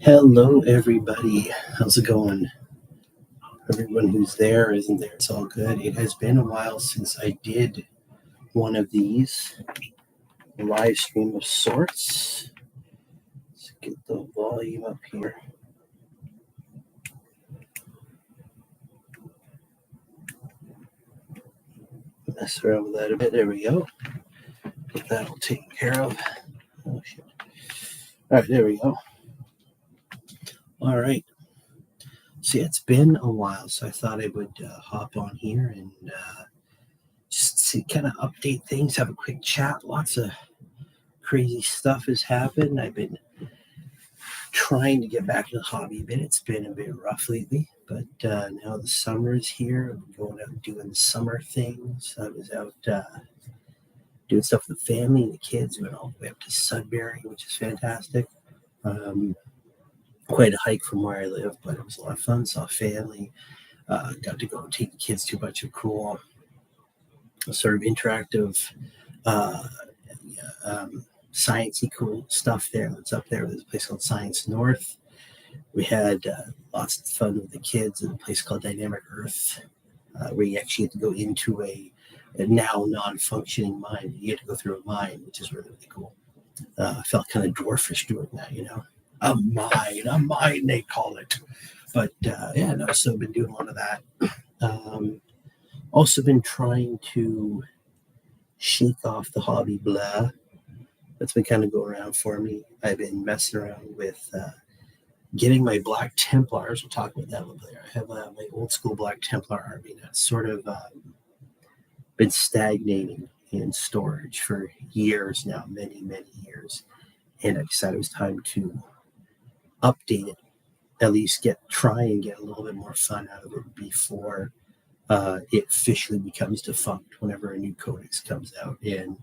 Hello, everybody. How's it going? Everyone who's there isn't there. It's all good. It has been a while since I did one of these, a live stream of sorts. Let's get the volume up here. Mess around with that a bit. There we go. Get that all taken care of. Oh, shit. All right, there we go. All right. See, it's been a while, so I thought I would hop on here and just see, kind of update things, have a quick chat. Lots of crazy stuff has happened. I've been trying to get back to the hobby a bit. It's been a bit rough lately, but now the summer is here. I'm going out and doing summer things. I was out doing stuff with the family and the kids. We went all the way up to Sudbury, which is fantastic. Quite a hike from where I live, but it was a lot of fun. Saw family. Got to go and take the kids to a bunch of cool, sort of interactive, sciencey cool stuff there. That's up there. There's a place called Science North. We had lots of fun with the kids at a place called Dynamic Earth, where you actually have to go into a now non-functioning mine. You get to go through a mine, which is really, really cool. I felt kind of dwarfish doing that, A mine, they call it. But so I've been doing a lot of that. Also been trying to shake off the hobby blah. That's been kind of going around for me. I've been messing around with getting my Black Templars. We'll talk about that a little bit later. I have my old school Black Templar army that's sort of been stagnating in storage for years now, many, many years. And I decided it was time to update it, at least try and get a little bit more fun out of it before it officially becomes defunct whenever a new codex comes out. And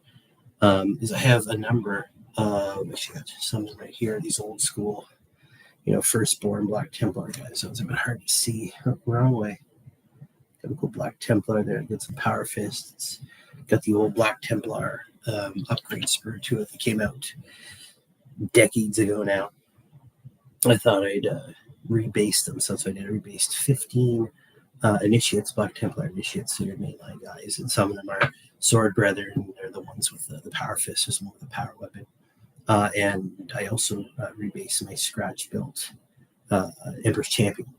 is I have a number of, actually got some right here, these old school, firstborn Black Templar guys. So it's a bit hard to see. Wrong way. Got a cool Black Templar there. Got some Power Fists. Got the old Black Templar upgrade sprue to it that came out decades ago now. I thought I'd rebase them. So I did. I rebased 15 initiates, Black Templar initiates, so your mainline guys. And some of them are Sword Brethren. They're the ones with the Power Fist, just more with the power weapon. And I also rebased my scratch built Emperor's Champion.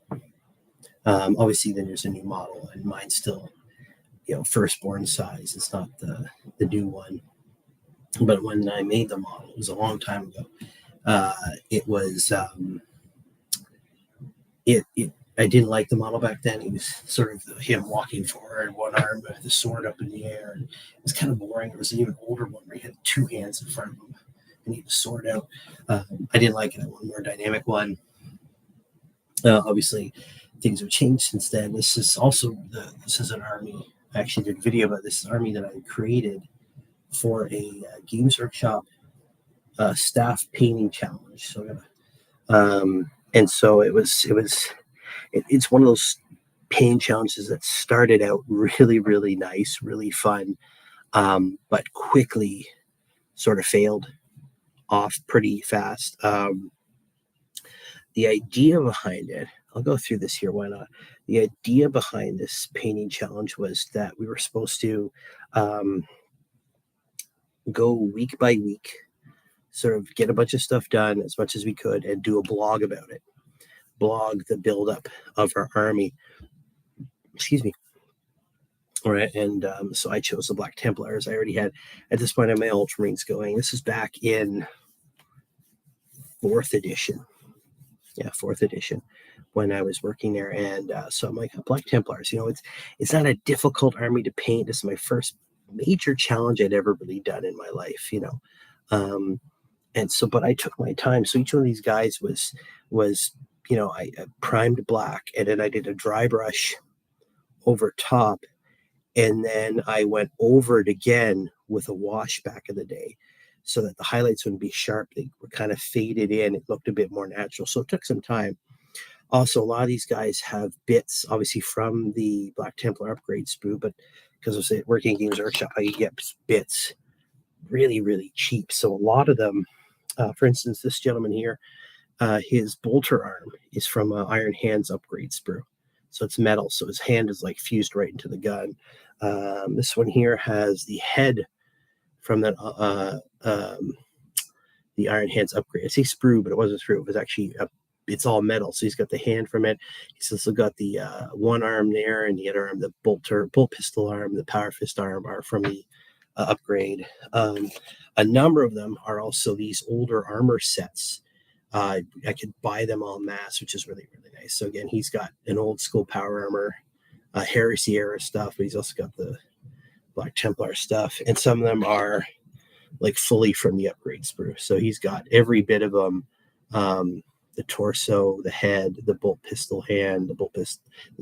Obviously, then there's a new model, and mine's still, firstborn size. It's not the new one. But when I made the model, it was a long time ago. It was I didn't like the model back then. It was sort of him walking forward, one arm with the sword up in the air. And it was kind of boring. There was an even older one where he had two hands in front of him and he had the sword out. I didn't like it. I wanted a more dynamic one. Obviously, things have changed since then. This is an army. I actually did a video about this army that I created for a Games Workshop staff painting challenge. So, and so it's one of those painting challenges that started out really, really nice, really fun, but quickly sort of failed off pretty fast. The idea behind it, I'll go through this here, why not? The idea behind this painting challenge was that we were supposed to go week by week, sort of get a bunch of stuff done as much as we could and do a blog about it. Blog the buildup of our army. Excuse me. All right, and so I chose the Black Templars. I already had, at this point, I had my Ultramarines going. This is back in 4th edition. Yeah, 4th edition when I was working there. And so I'm like, Black Templars, it's not a difficult army to paint. This is my first major challenge I'd ever really done in my life, and so, but I took my time. So each one of these guys was I primed black, and then I did a dry brush over top, and then I went over it again with a wash back in the day, so that the highlights wouldn't be sharp. They were kind of faded in. It looked a bit more natural. So it took some time. Also, a lot of these guys have bits, obviously, from the Black Templar upgrade sprue, but because I was working in Games Workshop, I could get bits really, really cheap. So a lot of them, for instance, this gentleman here, his bolter arm is from Iron Hand's upgrade sprue. So it's metal. So his hand is like fused right into the gun. This one here has the head from that the Iron Hand's upgrade. I say sprue, but it wasn't sprue. It was actually it's all metal. So he's got the hand from it. He's also got the one arm there, and the other arm, the bolt pistol arm, the power fist arm are from the upgrade. A number of them are also these older armor sets. I could buy them all mass, which is really, really nice. So again, he's got an old school power armor, Heresy era stuff, but he's also got the Black Templar stuff. And some of them are like fully from the upgrade sprue. So he's got every bit of them. The torso, the head, the bolt pistol hand, the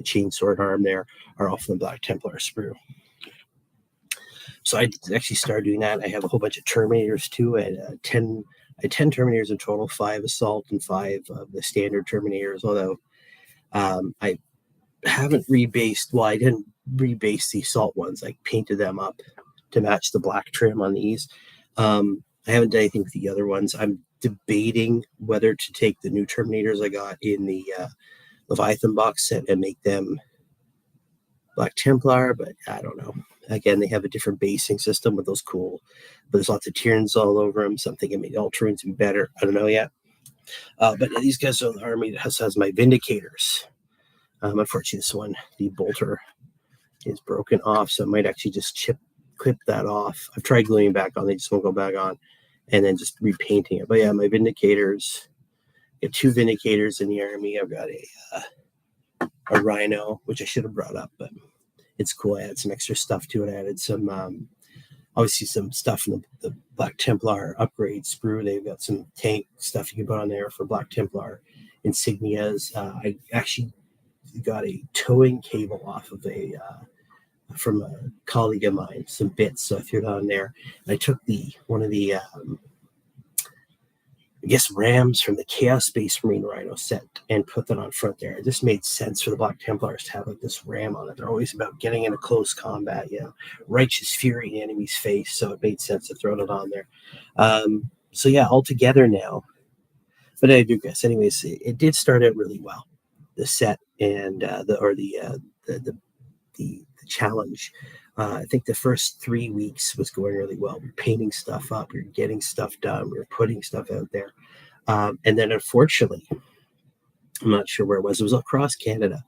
chainsword arm there are all from the Black Templar sprue. So I actually started doing that. I have a whole bunch of Terminators too. I had 10 Terminators in total, 5 Assault and 5 of the standard Terminators, although I haven't rebased, well, I didn't rebase the Assault ones. I painted them up to match the black trim on these. I haven't done anything with the other ones. I'm debating whether to take the new Terminators I got in the Leviathan box set and make them Black Templar, but I don't know. Again, they have a different basing system with those cool, but there's lots of Tyrans all over them. So I'm thinking maybe Ultramarines would be better. I don't know yet. But these guys are the army that has my Vindicators. Unfortunately, this one, the bolter, is broken off, so I might actually just clip that off. I've tried gluing back on; they just won't go back on, and then just repainting it. But yeah, my Vindicators. I got 2 Vindicators in the army. I've got a Rhino, which I should have brought up, but it's cool. I added some extra stuff to it. I added some, obviously some stuff from the Black Templar upgrade sprue. They've got some tank stuff you can put on there for Black Templar insignias. I actually got a towing cable off of from a colleague of mine, some bits, so I threw it on there. And I took one of the I guess rams from the Chaos Space Marine Rhino set and put that on front there. It just made sense for the Black Templars to have like this ram on it. They're always about getting into close combat, righteous fury in the enemy's face. So it made sense to throw it on there. So yeah, all together now. But I do guess, anyways, it did start out really well. The set and the challenge. I think the first 3 weeks was going really well. We were painting stuff up, we were getting stuff done, we were putting stuff out there. And then unfortunately, I'm not sure where it was across Canada.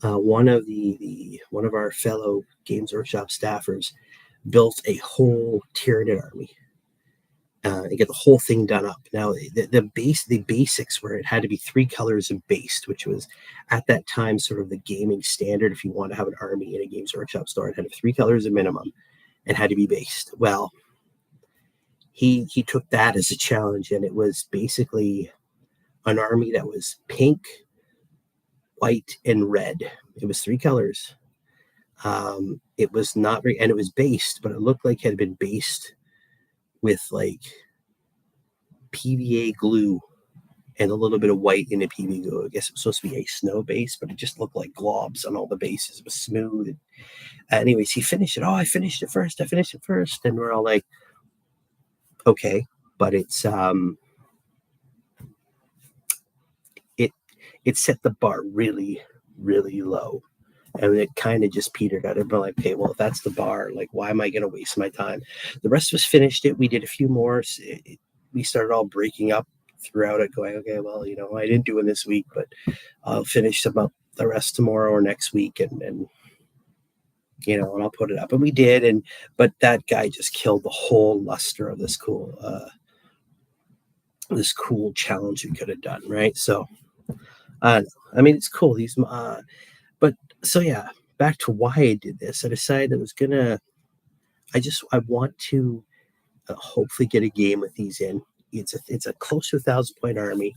One of our fellow Games Workshop staffers built a whole Tyranid army. And get the whole thing done up. Now, the basics where it had to be 3 colors and based, which was at that time sort of the gaming standard. If you want to have an army in a Games Workshop store, it had 3 colors a minimum and had to be based. Well, he took that as a challenge, and it was basically an army that was pink, white, and red. It was 3 colors. It was not very, and it was based, but it looked like it had been based with like PVA glue and a little bit of white in the PVA glue. I guess it was supposed to be a snow base, but it just looked like globs on all the bases. It was smooth. Anyways, he finished it. Oh, I finished it first. And we're all like, okay, but it's it set the bar really, really low. And it kind of just petered out. Everybody like, okay, well, if that's the bar, like, why am I going to waste my time? The rest of us finished it. We did a few more. We started all breaking up throughout it, going, okay, well, I didn't do it this week, but I'll finish the rest tomorrow or next week, and I'll put it up. And we did, but that guy just killed the whole luster of this cool challenge we could have done, right? So, it's cool. So yeah, back to why I did this. I decided I want to hopefully get a game with these in. It's a close to 1,000-point army.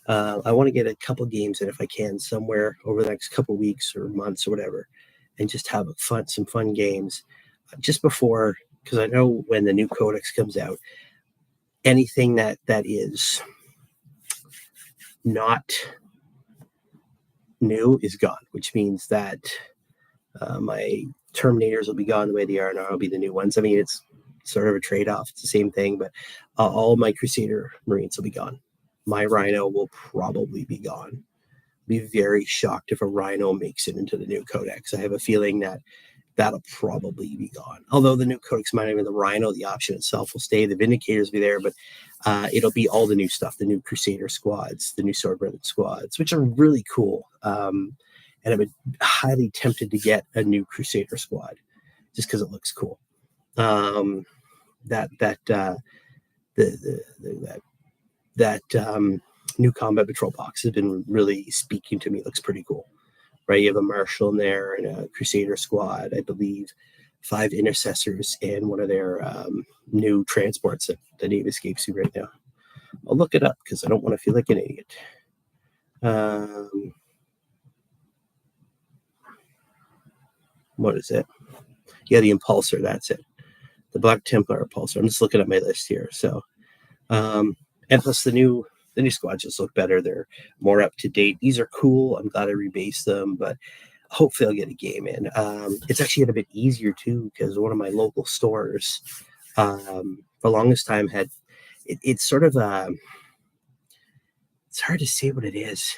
I want to get a couple games in if I can somewhere over the next couple weeks or months or whatever, and just have some fun games just before, because I know when the new codex comes out, anything that is not new is gone, which means that my Terminators will be gone the way they are now. Will be the new ones. I mean, it's sort of a trade-off. It's the same thing, but all my Crusader Marines will be gone. my Rhino will probably be gone. Be very shocked if a Rhino makes it into the new Codex. I have a feeling that that'll probably be gone. Although the new Codex might not even the Rhino, the option itself will stay. The Vindicators will be there, but it'll be all the new stuff, the new Crusader squads, the new Sword Brother squads, which are really cool. And I've been highly tempted to get a new Crusader squad just because it looks cool. That new combat patrol box has been really speaking to me. It looks pretty cool, right? You have a Marshal in there and a Crusader squad, I believe, 5 intercessors and one of their new transports. That the name escapes me right now. I'll look it up because I don't want to feel like an idiot. What is it? Yeah, the Impulsor. That's it. The Black Templar Impulsor. I'm just looking at my list here. So, and plus the new squads just look better. They're more up to date. These are cool. I'm glad I rebased them, but hopefully I'll get a game in. It's actually a bit easier too because one of my local stores, for the longest time had it's sort of it's hard to say what it is.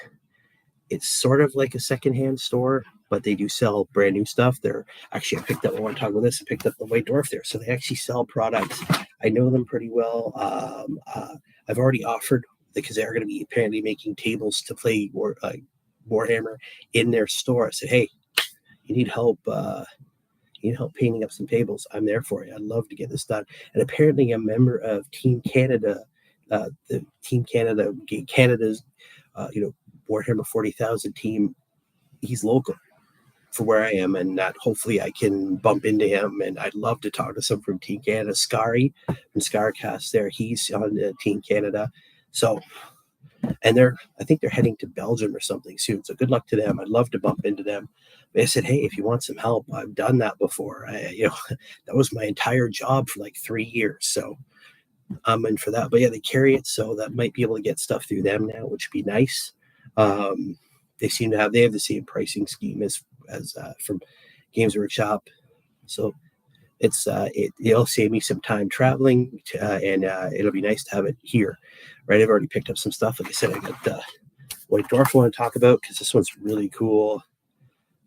It's sort of like a secondhand store, but they do sell brand new stuff. They're actually, I picked up, I want to talk about this, I picked up the White Dwarf there. So they actually sell products. I know them pretty well. I've already offered, because they're going to be apparently making tables to play Warhammer in their store. I said, hey, you need help painting up some tables? I'm there for you. I'd love to get this done. And apparently a member of Team Canada, the Team Canada's, Warhammer 40,000 team, he's local for where I am, and that hopefully I can bump into him. And I'd love to talk to some from Team Canada. Scary from Scarcast there, he's on Team Canada. So, and I think they're heading to Belgium or something soon. So good luck to them. I'd love to bump into them. But I said, hey, if you want some help, I've done that before. That was my entire job for like 3 years. So I'm in for that. But yeah, they carry it, so that might be able to get stuff through them now, which would be nice. They seem to have the same pricing scheme as from Games Workshop, so it'll save me some time traveling, and it'll be nice to have it here, right? I've already picked up some stuff. Like I said, I got the White Dwarf I want to talk about because this one's really cool.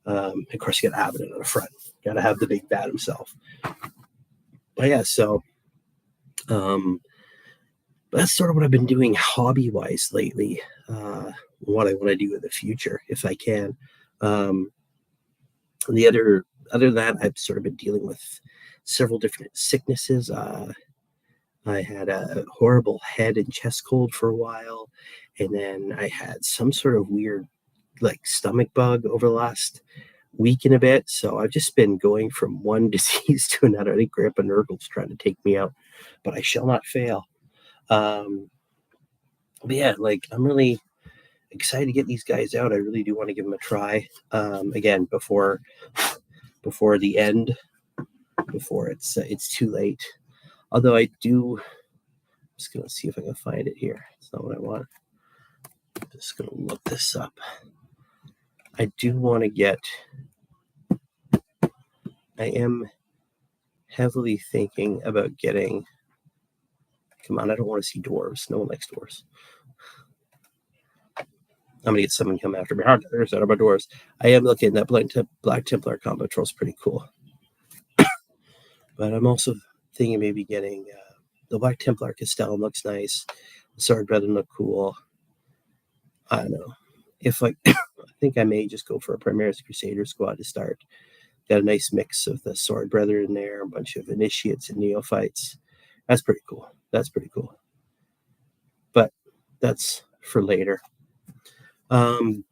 Of course, you got Abaddon on the front. Got to have the big bad himself. But yeah, so that's sort of what I've been doing hobby-wise lately. What I want to do in the future, if I can. Other than that, I've sort of been dealing with several different sicknesses. I had a horrible head and chest cold for a while, and then I had some sort of weird, like, stomach bug over the last week and a bit. So I've just been going from one disease to another. I think Grandpa Nurgle's trying to take me out, but I shall not fail. But yeah, like, I'm really excited to get these guys out. I really do want to give them a try. Again, before the end, before it's too late. Although I'm just gonna see if I can find it here. It's not what I want. I'm just gonna look this up. I do want to get. I am heavily thinking about getting. Come on, I don't want to see dwarves. No one likes dwarves. I'm gonna get someone to come after me. There's out of my doors. I am looking at that Black Templar combat patrol is pretty cool. But I'm also thinking maybe getting the Black Templar Castellan looks nice. The Sword Brethren look cool. I don't know. If I think I may just go for a Primaris Crusader squad to start. Got a nice mix of the Sword Brethren in there, a bunch of initiates and neophytes. That's pretty cool. But that's for later. But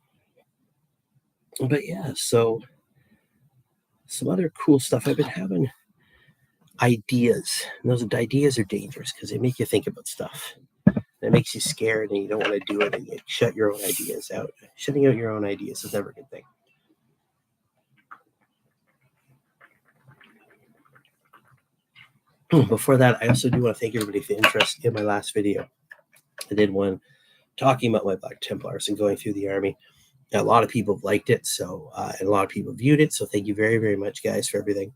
yeah, so some other cool stuff. I've been having ideas. And those ideas are dangerous because they make you think about stuff. It makes you scared and you don't want to do it, and you shut your own ideas out. Shutting out your own ideas is never a good thing. Before that, I also do want to thank everybody for the interest in my last video. I did one talking about my Black Templars and going through the army. Now, a lot of people have liked it, so and a lot of people viewed it. So thank you very, very much, guys, for everything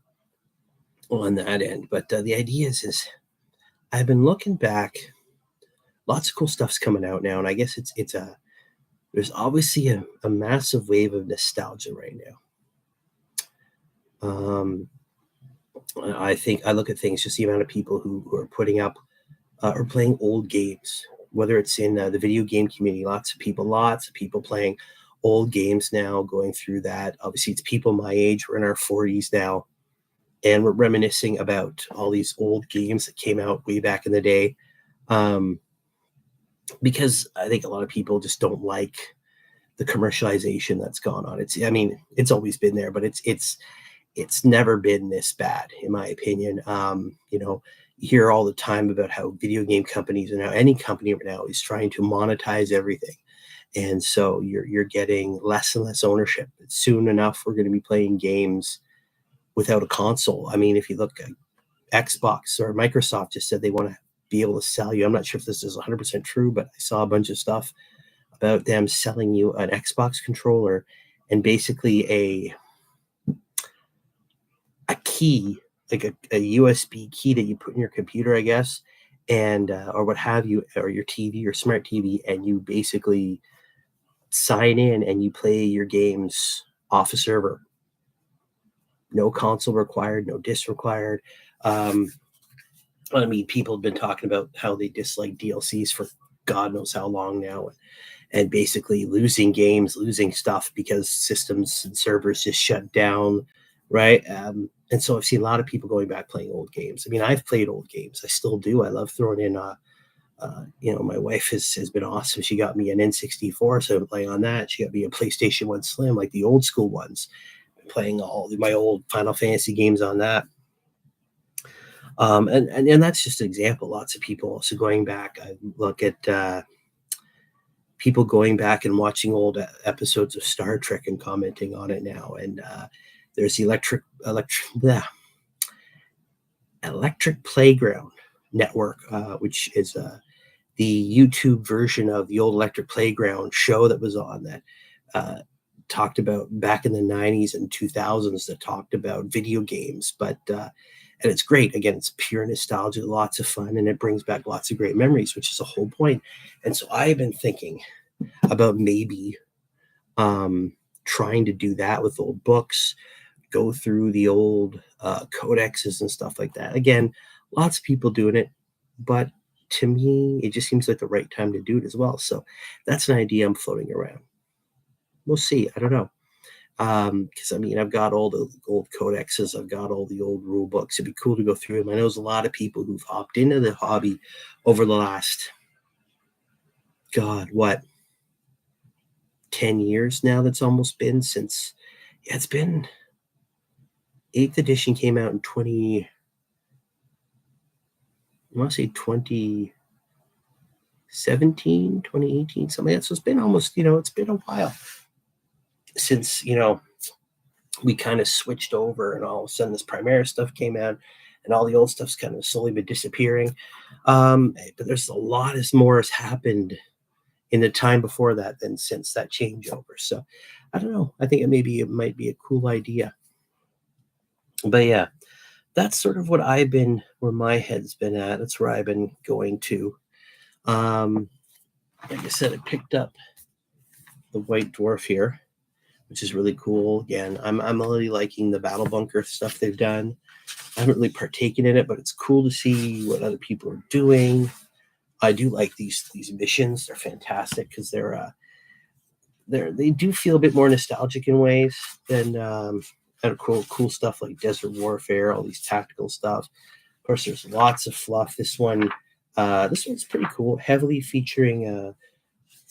on that end. But the idea is I've been looking back lots of cool stuff's coming out now, and I guess it's a there's obviously a massive wave of nostalgia right now. I think I look at things, just the amount of people who are putting up or playing old games, whether it's in the video game community. Lots of people playing old games now, going through that. Obviously, it's people my age. We're in our 40s now, and we're reminiscing about all these old games that came out way back in the day. Um, because I think a lot of people just don't like the commercialization that's gone on. I mean, it's always been there, but it's never been this bad, in my opinion. You hear all the time about how video game companies and how any company right now is trying to monetize everything, and so you're getting less and less ownership. Soon enough, we're going to be playing games without a console. I mean, if you look at Xbox or Microsoft, just said they want to be able to sell you. I'm not sure if this is 100% true, but I saw a bunch of stuff about them selling you an Xbox controller and basically a key, like a USB key that you put in your computer, I guess, and or what have you, or your TV or smart TV, and you basically sign in and you play your games off a server. No console required, no disc required. Um, I mean, people have been talking about how they dislike DLCs for God knows how long now, and basically losing games, losing stuff because systems and servers just shut down, right? And so I've seen a lot of people going back playing old games. I mean, I've played old games. I still do. I love throwing in. My wife has been awesome. She got me an N64, so I'm playing on that. She got me a PlayStation One Slim, like the old school ones. Been playing all my old Final Fantasy games on that. And that's just an example. Lots of people also going back. I look at people going back and watching old episodes of Star Trek and commenting on it now. And there's the Electric Playground Network, which is the YouTube version of the old Electric Playground show that was on that talked about back in the 90s and 2000s, that talked about video games. But and it's great. Again, it's pure nostalgia, lots of fun, and it brings back lots of great memories, which is the whole point. And so I've been thinking about maybe trying to do that with old books, go through the old codexes and stuff like that. Again, lots of people doing it, but to me, it just seems like the right time to do it as well. So that's an idea I'm floating around. We'll see. I don't know. Because I mean, I've got all the old codexes, I've got all the old rule books. It'd be cool to go through them. I know there's a lot of people who've hopped into the hobby over the last, God, what, 10 years now. That's almost been since, yeah, it's been 8th edition came out in 20, I want to say 2017, 2018, something like that. So it's been almost, it's been a while since, we kind of switched over, and all of a sudden this Primaris stuff came out, and all the old stuff's kind of slowly been disappearing. But there's a lot more has happened in the time before that than since that changeover. So I don't know. I think it might be a cool idea. But yeah, that's sort of where my head's been at. That's where I've been going to. Like I said, I picked up the White Dwarf here, which is really cool. Again, I'm really liking the Battle Bunker stuff they've done. I haven't really partaken in it, but it's cool to see what other people are doing. I do like these missions. They're fantastic because they do feel a bit more nostalgic in ways than cool stuff like Desert Warfare, all these tactical stuff. Of course, there's lots of fluff. This one's pretty cool, heavily featuring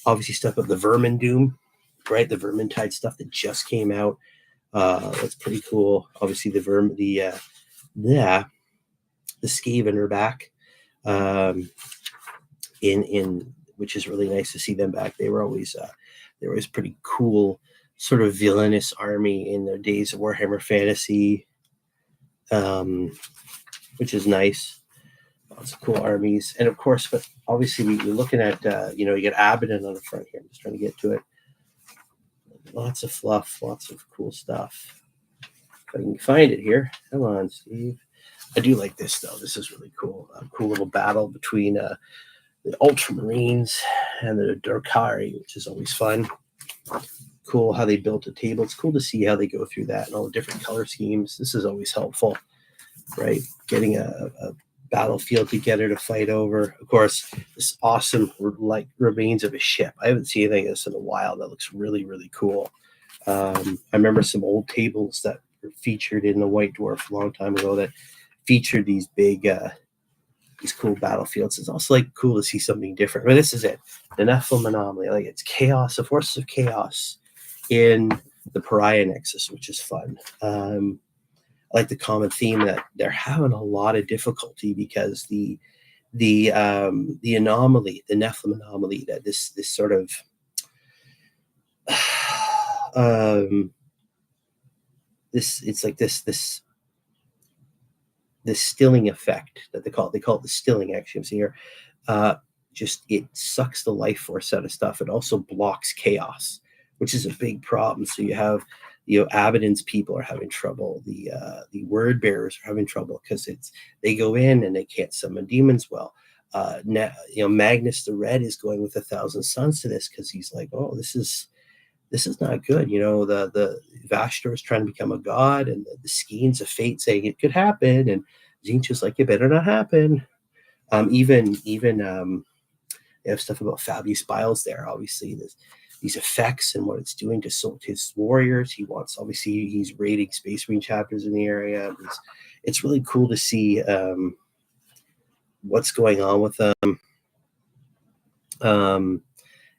obviously stuff of the Vermin Doom, right? The Vermintide stuff that just came out. That's pretty cool. Obviously, the Skaven are back. In which is really nice to see them back. They were always pretty cool, sort of villainous army in the days of Warhammer Fantasy, which is nice. Lots of cool armies, and of course, but obviously we're looking at you get Abaddon on the front here. I'm just trying to get to it. Lots of fluff, lots of cool stuff. If I can find it here. Come on, Steve. I do like this though. This is really cool. A cool little battle between the Ultramarines and the Darkari, which is always fun. Cool how they built a table. It's cool to see how they go through that and all the different color schemes. This is always helpful, right? Getting a battlefield together to fight over. Of course, this awesome like remains of a ship. I haven't seen anything like this in a while. That looks really, really cool. I remember some old tables that were featured in the White Dwarf a long time ago that featured these big, these cool battlefields. It's also like cool to see something different. But this is it, the Nephilim anomaly. Like it's chaos, the forces of chaos in the Pariah Nexus, which is fun. I like the common theme that they're having a lot of difficulty because the anomaly, the Nephilim anomaly, that this sort of it's like this stilling effect that they call it the stilling, actually. I'm seeing here. Just it sucks the life force out of stuff. It also blocks chaos, which is a big problem. So you have, Abaddon's people are having trouble. The word bearers are having trouble because they go in and they can't summon demons well. Magnus the Red is going with 1,000 Suns to this because he's like, oh, this is not good. The Vashtor is trying to become a god, and the Skeens of Fate saying it could happen, and Tzeentch is like, it better not happen. Even they have stuff about Fabius Biles there. Obviously, there's these effects and what it's doing to his warriors. He's raiding Space Marine chapters in the area. It's really cool to see what's going on with them.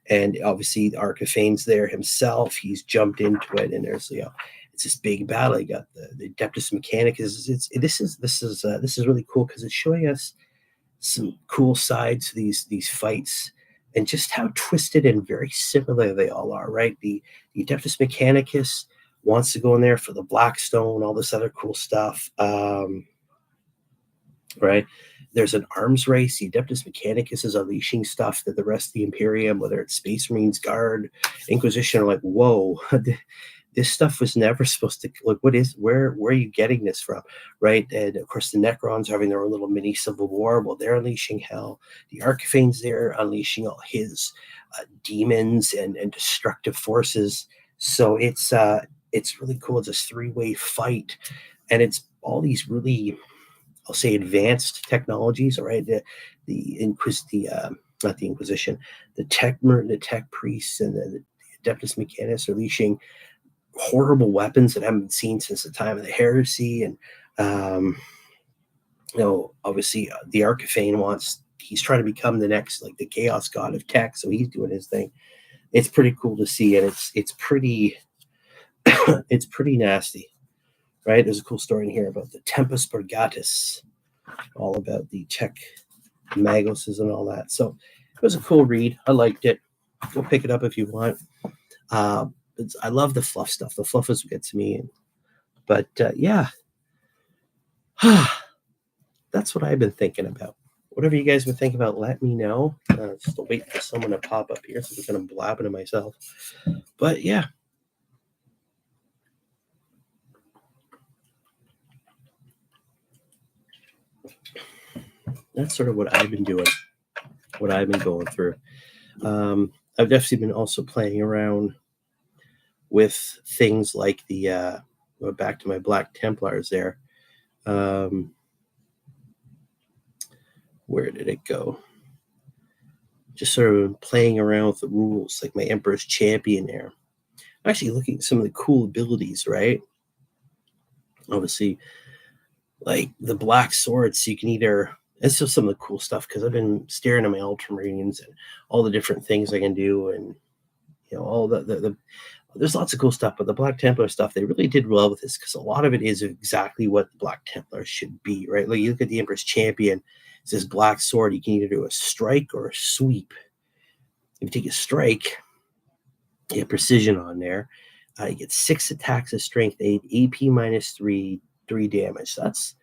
And obviously the Archiphane's there himself. He's jumped into it, and there's it's this big battle. You got the Adeptus Mechanicus. This is really cool because it's showing us some cool sides to these fights and just how twisted and very similar they all are, right? The Adeptus Mechanicus wants to go in there for the Blackstone, all this other cool stuff, right? There's an arms race. The Adeptus Mechanicus is unleashing stuff that the rest of the Imperium, whether it's Space Marines, Guard, Inquisition, are like, whoa, this stuff was never supposed to, like, where are you getting this from, right? And of course, the Necrons are having their own little mini civil war. Well, they're unleashing hell. The Archiphane's there unleashing all his demons and destructive forces. So it's really cool. It's a three-way fight, and it's all these really, I'll say, advanced technologies. All right, not the Inquisition, the tech priests and the Adeptus Mechanicus are unleashing horrible weapons that haven't been seen since the time of the heresy. And obviously the Archiphane he's trying to become the next, like, the chaos god of tech, so he's doing his thing. It's pretty cool to see, and it's pretty it's pretty nasty, right? There's a cool story in here about the Tempus Purgatus, all about the tech magoses and all that. So it was a cool read. I liked it. Go pick it up if you want. I love the fluff stuff. The fluff is what gets me. But yeah, that's what I've been thinking about. Whatever you guys been thinking about, let me know. Still waiting for someone to pop up here, so I'm going to blab to myself. But yeah. That's sort of what I've been doing, what I've been going through. I've definitely been also playing around with things like the back to my Black Templars there. Where did it go? Just sort of playing around with the rules, like my Emperor's Champion there. I'm actually looking at some of the cool abilities, right? Obviously, like the Black Sword, so you can either... It's just some of the cool stuff, because I've been staring at my Ultramarines and all the different things I can do, and all the there's lots of cool stuff. But the Black Templar stuff, they really did well with this, because a lot of it is exactly what the Black Templar should be, right? Like, you look at the Emperor's Champion, it says Black Sword. You can either do a strike or a sweep. If you take a strike, you get precision on there. You get 6 attacks of strength 8, AP -3, 3 damage. That's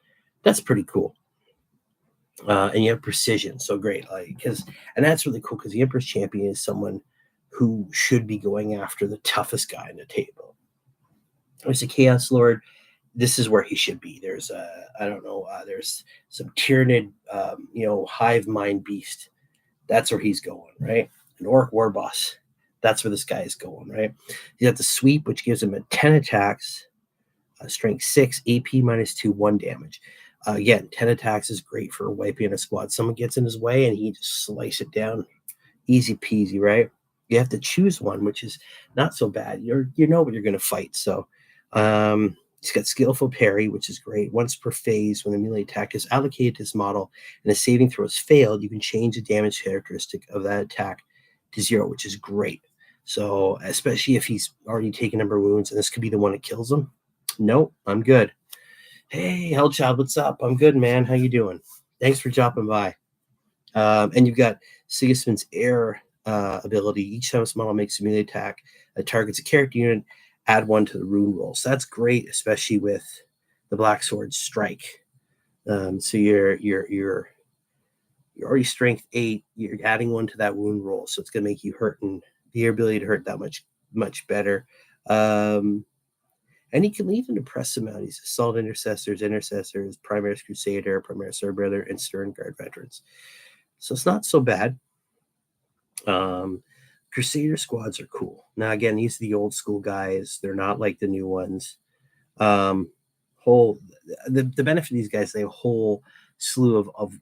pretty cool. And you have precision, so great. And that's really cool, because the Emperor's Champion is someone who should be going after the toughest guy on the table. There's a Chaos Lord. This is where he should be. There's there's some Tyranid, hive mind beast That's where he's going, right? An Orc War Boss. That's where this guy is going, right? He's got the sweep, which gives him a 10 attacks, strength 6, AP -2, 1 damage. Again, 10 attacks is great for wiping a squad. Someone gets in his way and he just slice it down. Easy peasy, right? You have to choose one, which is not so bad. You know what you're going to fight. So he's got skillful parry, which is great. Once per phase, when the melee attack is allocated to this model and a saving throw is failed, you can change the damage characteristic of that attack to 0, which is great. So especially if he's already taken a number of wounds, and this could be the one that kills him. Nope, I'm good. Hey, Hellchild, what's up? I'm good, man. How you doing? Thanks for dropping by. And you've got Sigismund's Air ability. Each time this model makes a melee attack that targets a character unit, add 1 to the rune roll. So that's great, especially with the Black Sword Strike. So you're already strength 8. You're adding 1 to that wound roll, so it's going to make you hurt and your ability to hurt that much better. And he can even impress them out. He's Assault Intercessors, Primaris Crusader, Primaris Sword Brother, and Stern Guard veterans. So it's not so bad. Crusader squads are cool. Now, again, these are the old school guys. They're not like the new ones. The benefit of these guys, they have a whole slew of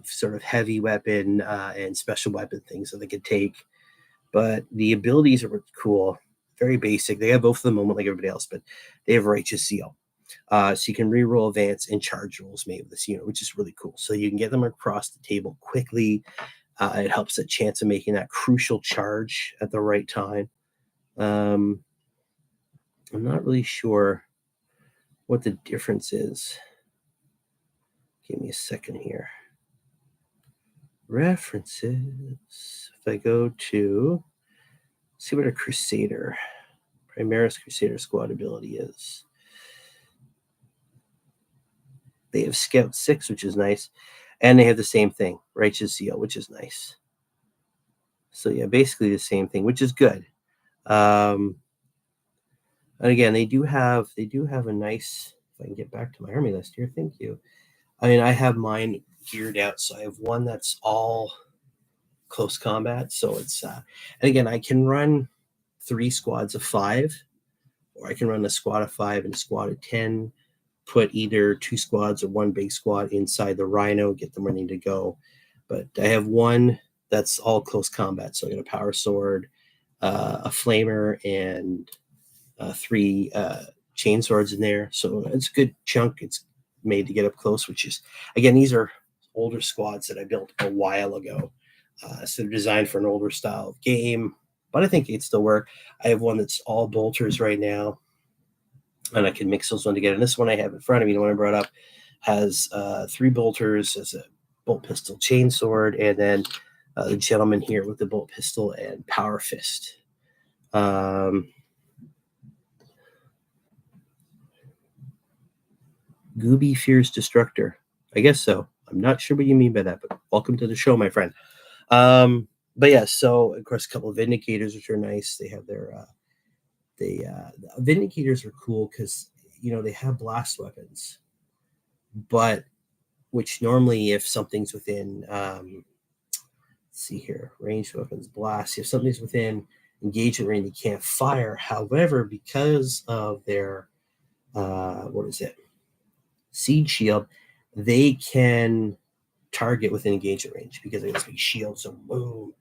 sort of heavy weapon and special weapon things that they could take. But the abilities are cool. Very basic. They have both of them moment like everybody else, but they have Righteous Zeal. So you can reroll advance and charge rolls made with this unit, which is really cool. So you can get them across the table quickly. It helps a chance of making that crucial charge at the right time. I'm not really sure what the difference is. Give me a second here. References. If I go to see what a Crusader, Primaris Crusader squad ability is. They have Scout 6, which is nice. And they have the same thing, Righteous Zeal, which is nice. So yeah, basically the same thing, which is good. And again, they do have a nice, if I can get back to my army list here, thank you. I mean, I have mine geared out. So I have one that's all close combat. So it's, and again, I can run 3 squads of 5, or I can run a squad of 5 and a squad of 10, put either 2 squads or 1 big squad inside the Rhino, get them ready to go. But I have one that's all close combat. So I got a power sword, a flamer, and 3 chain swords in there. So it's a good chunk. It's made to get up close, which is, again, these are older squads that I built a while ago. So they're designed for an older style of game, but I think it'd still work. I have one that's all bolters right now, and I can mix those one together. And this one I have in front of me, the one I brought up, has 3 bolters as a bolt pistol chain sword, and then the gentleman here with the bolt pistol and power fist. Gooby fears destructor. I guess so. I'm not sure what you mean by that, but welcome to the show, my friend. But yeah, so of course a couple of Vindicators, which are nice. They have their the Vindicators are cool because they have blast weapons, but which normally if something's within let's see here, ranged weapons, blast, if something's within engagement range, they can't fire. However, because of their siege shield, they can target within engagement range because they have this big shield. So boom.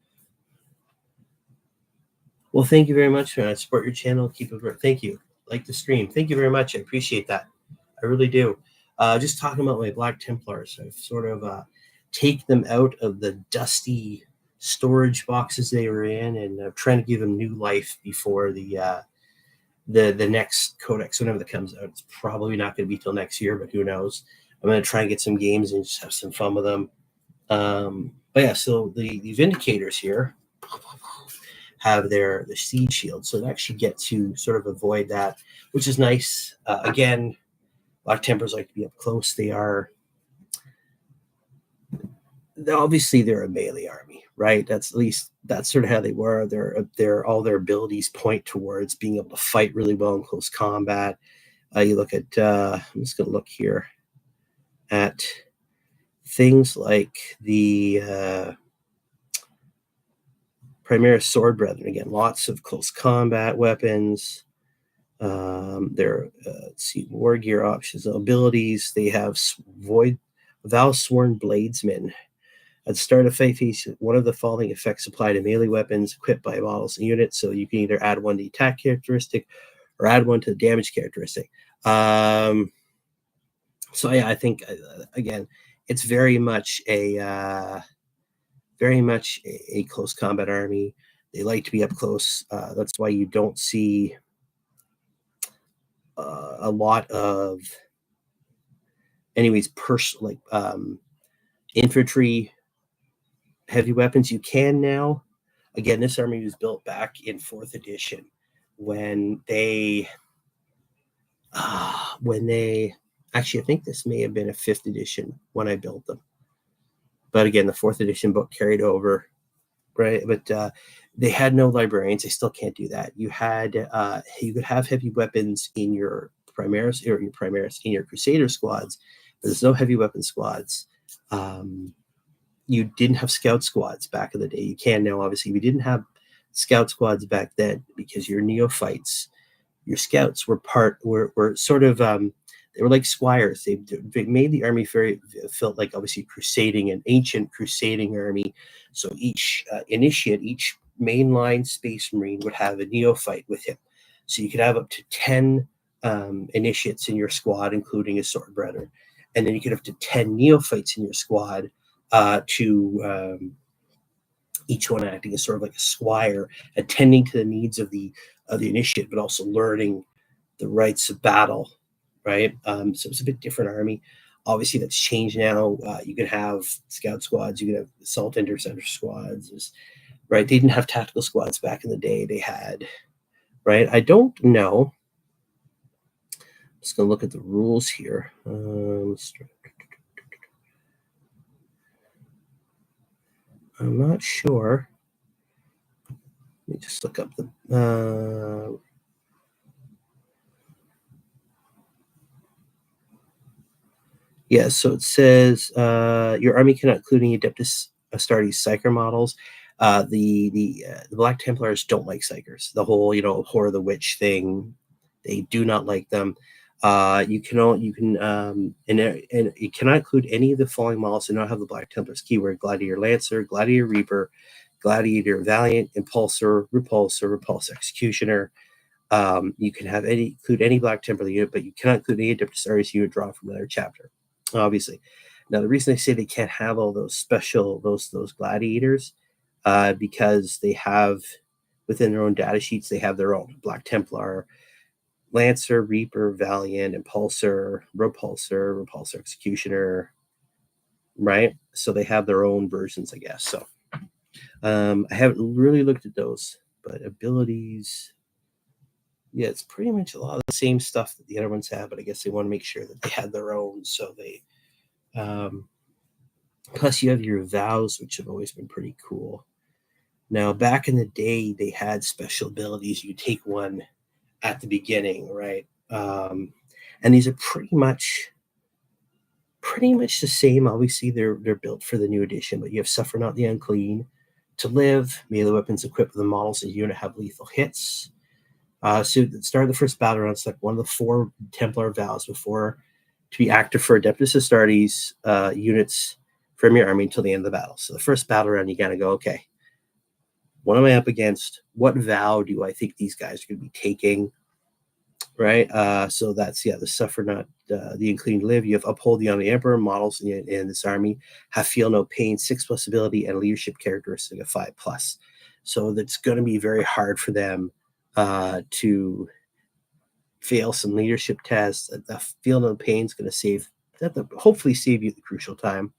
Well, thank you very much, man. I support your channel. Keep it. Thank you. Like the stream. Thank you very much. I appreciate that. I really do. Just talking about my Black Templars, I've sort of take them out of the dusty storage boxes they were in, and trying to give them new life before the next codex, whenever that comes out. It's probably not going to be till next year, but who knows? I'm going to try and get some games and just have some fun with them. But yeah, so the Vindicators here have the siege shield, so they actually get to sort of avoid that, which is nice. Again, Black Templars like to be up close. They're a melee army, right? That's sort of how they were. They're all their abilities point towards being able to fight really well in close combat. You look at I'm just going to look here at things like the Primaris Sword Brethren, again, lots of close combat weapons. Their let's see, war gear options, abilities. They have Valsworn Bladesman. At the start of fight phase, one of the following effects apply to melee weapons equipped by models and units. So you can either add one to the attack characteristic or add one to the damage characteristic. So yeah, I think again, it's very much a close combat army. They like to be up close. That's why you don't see a lot of, anyways, infantry heavy weapons. You can now. Again, this army was built back in 4th edition when they actually, I think this may have been a 5th edition when I built them. But again, the 4th edition book carried over, right? But they had no librarians. They still can't do that. You could have heavy weapons in your Primaris in your Crusader squads, but there's no heavy weapon squads. You didn't have scout squads back in the day. You can now, obviously. We didn't have scout squads back then because your neophytes, your scouts were sort of they were like squires. They made the army felt like obviously an ancient crusading army. So each initiate, each mainline space marine would have a neophyte with him. So you could have up to 10 initiates in your squad, including a sword brother, and then you could have up to 10 neophytes in your squad. To each one acting as sort of like a squire, attending to the needs of the initiate, but also learning the rights of battle, right? So it's a bit different army. Obviously, that's changed now. You can have scout squads, you can have assault interceptor squads, right? They didn't have tactical squads back in the day. They had, right? I don't know. I'm just going to look at the rules here. I'm not sure. Let me just look up the. Yeah, so it says your army cannot include any Adeptus Astartes Psyker models. The Black Templars don't like Psykers. The whole Horror of the Witch thing, they do not like them. You cannot include any of the following models and not have the Black Templars keyword: Gladiator Lancer, Gladiator Reaper, Gladiator Valiant, Impulsor, Repulsor Executioner. You can include any Black Templar unit, but you cannot include any Adeptus Astartes unit drawn from another chapter. Obviously, now the reason they say they can't have all those special those gladiators, because they have within their own data sheets they have their own Black Templar, Lancer, Reaper, Valiant, Impulsor, Repulsor Executioner, right? So they have their own versions, I guess. So I haven't really looked at those, but abilities, yeah, it's pretty much a lot of the same stuff that the other ones have, but I guess they want to make sure that they had their own. So they, plus you have your vows, which have always been pretty cool. Now, back in the day, they had special abilities. You take one at the beginning, right? And these are pretty much the same. Obviously, they're built for the new edition, but you have Suffer Not the Unclean, To Live, melee weapons equipped with the models of the unit have lethal hits. So at the start of the first battle round, select one of the 4 Templar vows before to be active for Adeptus Astartes units from your army until the end of the battle. So the first battle round, you gotta go, okay, what am I up against? What vow do I think these guys are going to be taking? Right? So that's, the Suffer Not the Unclean Live. You have Uphold the Honor of the Emperor. Models in this army have Feel No Pain, 6+ ability, and leadership characteristic of 5+. So that's going to be very hard for them to fail some leadership tests. The Feel No Pain is going to hopefully save you the crucial time.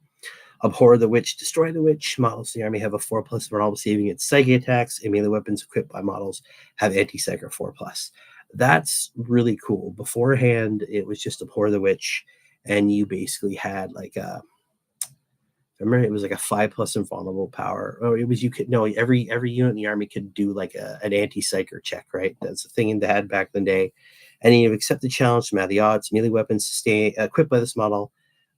Abhor the Witch, Destroy the Witch. Models in the army have a 4+ vulnerable saving its psychic attacks, and melee weapons equipped by models have anti-psyker 4+. That's really cool. Beforehand, it was just Abhor the Witch, and you basically had like I remember it was like a 5+ invulnerable power. Or it was every unit in the army could do like an anti-psyker check, right? That's the thing they had back in the day. And you accept the challenge from the odds. Melee weapons sustain equipped by this model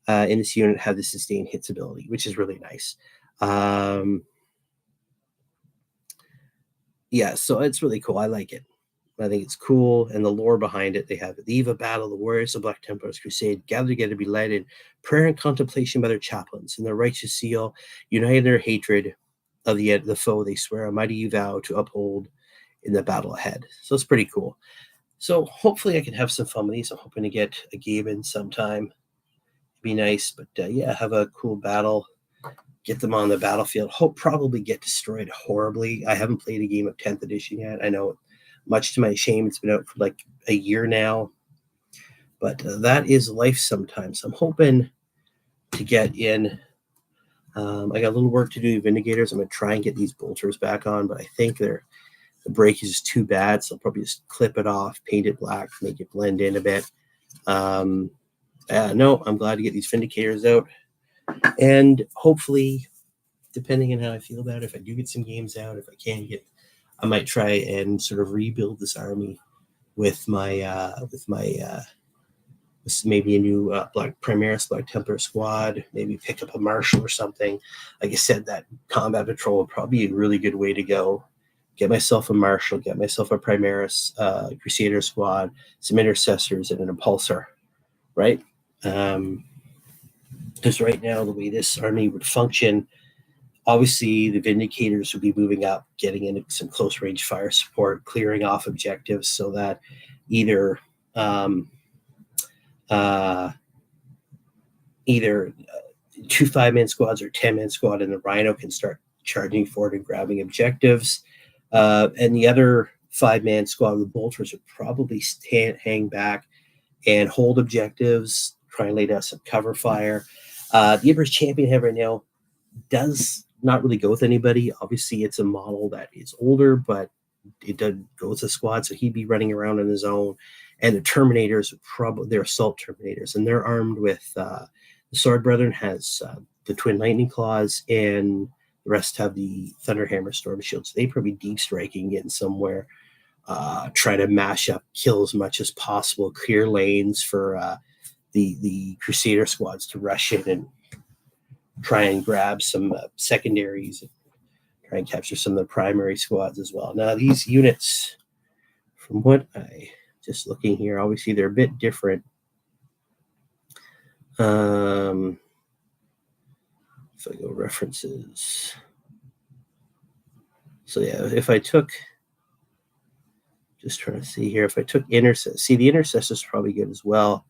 in this unit have the sustained hits ability, which is really nice. Yeah, so it's really cool. I like it. I think it's cool, and the lore behind it. They have the eve of battle, the warriors of Black Templars Crusade gather together to be led in prayer and contemplation by their chaplains, and their righteous seal, united in their hatred of the foe. They swear a mighty vow to uphold in the battle ahead. So it's pretty cool. So hopefully I can have some fun with these. I'm hoping to get a game in sometime. It'd be nice, but yeah, have a cool battle. Get them on the battlefield. Hope probably get destroyed horribly. I haven't played a game of 10th edition yet. I know, much to my shame, it's been out for like a year now. But that is life sometimes. I'm hoping to get in. I got a little work to do. Vindigators. I'm going to try and get these bolters back on, but I think the breakage is too bad, so I'll probably just clip it off, paint it black, make it blend in a bit. No, I'm glad to get these Vindicators out. And hopefully, depending on how I feel about it, if I do get some games out, if I can get, I might try and sort of rebuild this army with maybe a new Black Primaris Black Templar squad, maybe pick up a Marshal or something. Like I said, that combat patrol would probably be a really good way to go. Get myself a Marshal, get myself a Primaris Crusader squad, some intercessors, and an impulsor, right? Because right now, the way this army would function, obviously the Vindicators would be moving up, getting into some close range fire support, clearing off objectives so that either two 5-man squads or 10-man squad and the Rhino can start charging forward and grabbing objectives. And the other 5-man squad, the Bolters, would probably hang back and hold objectives, try and lay down some cover fire. The Emperor's Champion head right now does not really go with anybody. Obviously, it's a model that is older, but it doesn't go with the squad, so he'd be running around on his own. And the Terminators, they're assault Terminators, and they're armed with the Sword Brethren has the Twin Lightning Claws, and the rest have the Thunderhammer Storm Shield. So they probably deep striking in somewhere, try to mash up, kill as much as possible, clear lanes for the Crusader squads to rush in and try and grab some secondaries and try and capture some of the primary squads as well. Now, these units, from what I just looking here, obviously they're a bit different. If I go references. So yeah, if I took, just trying to see here, if I took Intercessor, see the Intercessor is probably good as well,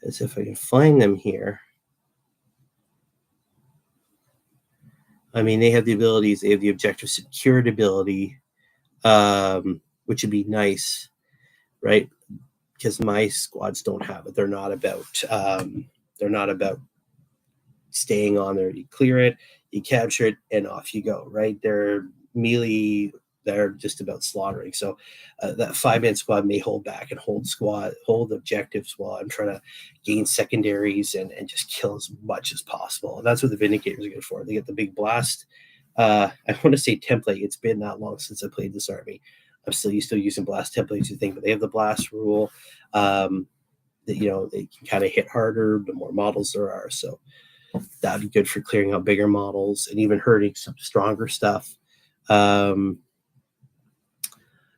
as if I can find them here. I mean, they have the abilities, they have the objective secured ability, which would be nice, right? Because my squads don't have it. They're not about staying on there. You clear it, you capture it, and off you go, right? They're melee, they're just about slaughtering. So that 5-man squad may hold back and hold objectives while I'm trying to gain secondaries and just kill as much as possible. And that's what the Vindicators are good for. They get the big blast. I want to say template. It's been that long since I played this army. I'm still using blast templates, you think, but they have the blast rule. That, they can kind of hit harder the more models there are. So that'd be good for clearing out bigger models and even hurting some stronger stuff.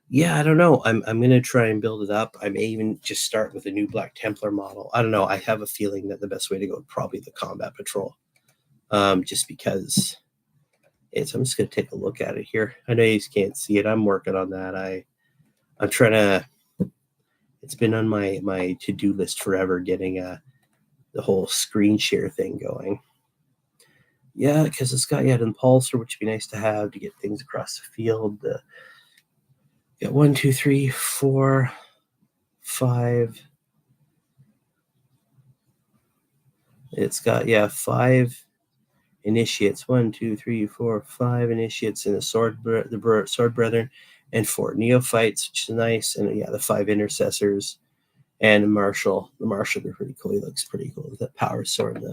Yeah, I don't know. I'm going to try and build it up. I may even just start with a new Black Templar model. I don't know. I have a feeling that the best way to go would probably the combat patrol, just because I'm just going to take a look at it here. I know you can't see it. I'm working on that. I'm trying to. It's been on my to-do list forever, getting the whole screen share thing going. Yeah, because it's got an impulsor, which would be nice to have to get things across the field. Got 1, 2, 3, 4, 5. It's got 5 initiates. 1, 2, 3, 4, 5 initiates in the Sword Brethren, and 4 neophytes, which is nice. And the 5 intercessors and Marshal. The Marshal would be pretty cool. He looks pretty cool with the power sword,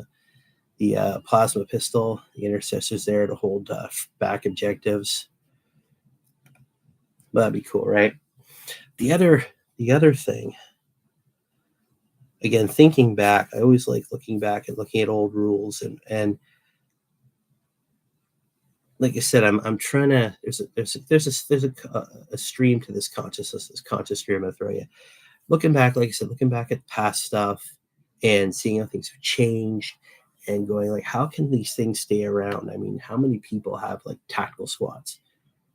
the plasma pistol. The intercessors there to hold back objectives. That'd be cool, right? The other thing, again, thinking back, I always like looking back and looking at old rules and like I said, I'm trying to. There's a stream to this consciousness, this conscious stream I'm gonna throw you. Looking back, like I said, looking back at past stuff and seeing how things have changed and going like, how can these things stay around? I mean, how many people have like tactical squads?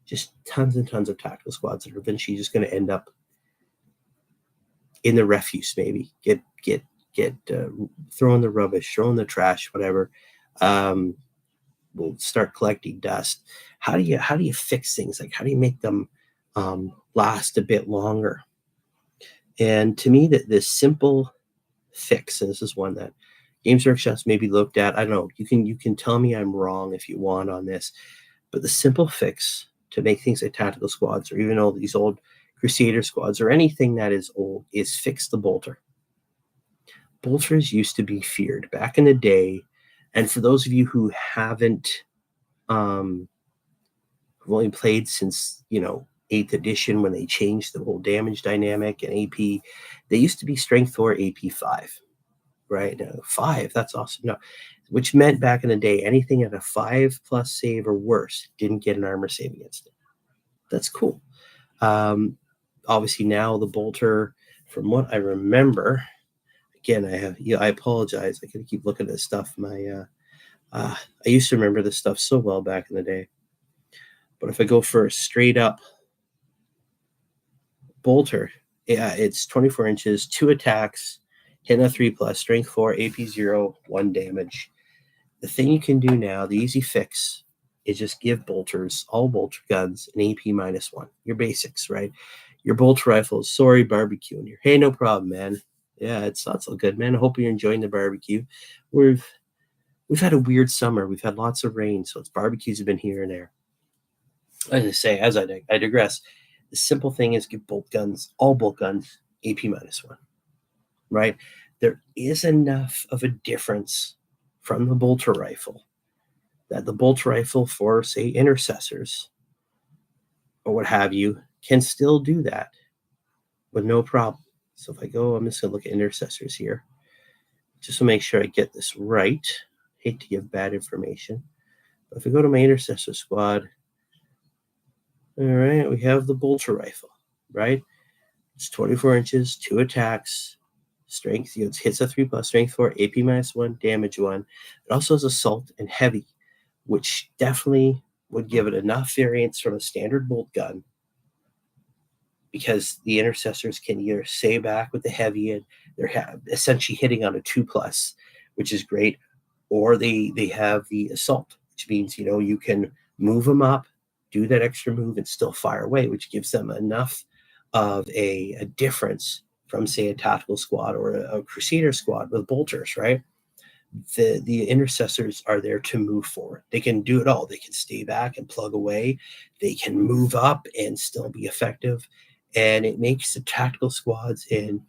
Just tons and tons of tactical squads that are eventually just going to end up in the refuse, maybe get throw in the rubbish, throw in the trash, whatever. We'll start collecting dust. How do you fix things? Like, how do you make them last a bit longer? And to me, that this simple fix, and this is one that Games Workshop's maybe looked at. I don't know. You can tell me I'm wrong if you want on this, but the simple fix to make things like tactical squads, or even all these old Crusader squads, or anything that is old, is fix the bolter. Bolters used to be feared back in the day, and for those of you who haven't, who've only played since 8th edition, when they changed the whole damage dynamic and AP, they used to be Strength 4, AP 5, right? 5, that's awesome. No, which meant back in the day, anything at a 5+ save or worse didn't get an armor save against it. That's cool. Obviously now the bolter, from what I remember, again, I apologize. I gotta keep looking at this stuff. I used to remember this stuff so well back in the day. But if I go for a straight up bolter, it's 24 inches, 2 attacks, hitting a 3+, strength 4, AP 0, 1 damage. The thing you can do now, the easy fix, is just give bolters, all bolter guns, an AP -1. Your basics, right? Your bolter rifles, sorry, barbecue in here. Hey, no problem, man. Yeah, it's not so good, man. I hope you're enjoying the barbecue. We've had a weird summer. We've had lots of rain, so it's barbecues have been here and there. As I say, I digress. The simple thing is give all bolt guns, AP -1, right? There is enough of a difference from the bolter rifle that the bolter rifle for, say, intercessors or what have you can still do that with no problem. So if I go, I'm just going to look at intercessors here, just to make sure I get this right. Hate to give bad information. But if I go to my intercessor squad, all right, we have the bolter rifle, right? It's 24 inches, 2 attacks, strength, it hits a 3+, strength 4, AP -1, damage 1. It also has assault and heavy, which definitely would give it enough variance from a standard bolt gun, because the intercessors can either stay back with the heavy and they're essentially hitting on a 2+, which is great, or they have the assault, which means you can move them up, do that extra move, and still fire away, which gives them enough of a difference from, say, a tactical squad or a Crusader squad with bolters, right? The intercessors are there to move forward. They can do it all. They can stay back and plug away. They can move up and still be effective. And it makes the tactical squads and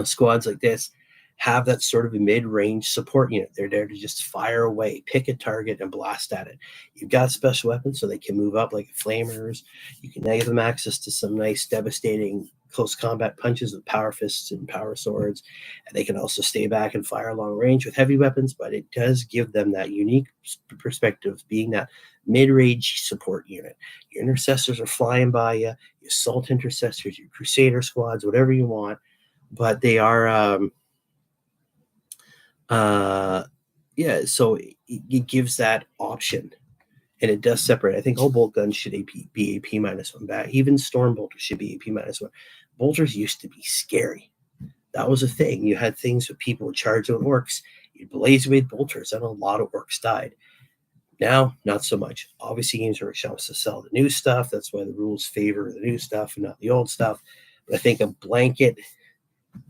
squads like this have that sort of a mid-range support unit. They're there to just fire away, pick a target, and blast at it. You've got special weapons, so they can move up like flamers. You can give them access to some nice, devastating close combat punches with power fists and power swords. And they can also stay back and fire long range with heavy weapons, but it does give them that unique perspective, being that mid-range support unit. Your intercessors are flying by you, your assault intercessors, your Crusader squads, whatever you want, but they are... so it gives that option, and it does separate. I think all bolt guns should be AP -1 back. Even storm bolters should be AP -1. Bolters used to be scary. That was a thing. You had things where people would charge on orcs. You'd blaze away bolters, and a lot of orcs died. Now, not so much. Obviously, Games Workshop wants to sell the new stuff. That's why the rules favor the new stuff and not the old stuff. But I think a blanket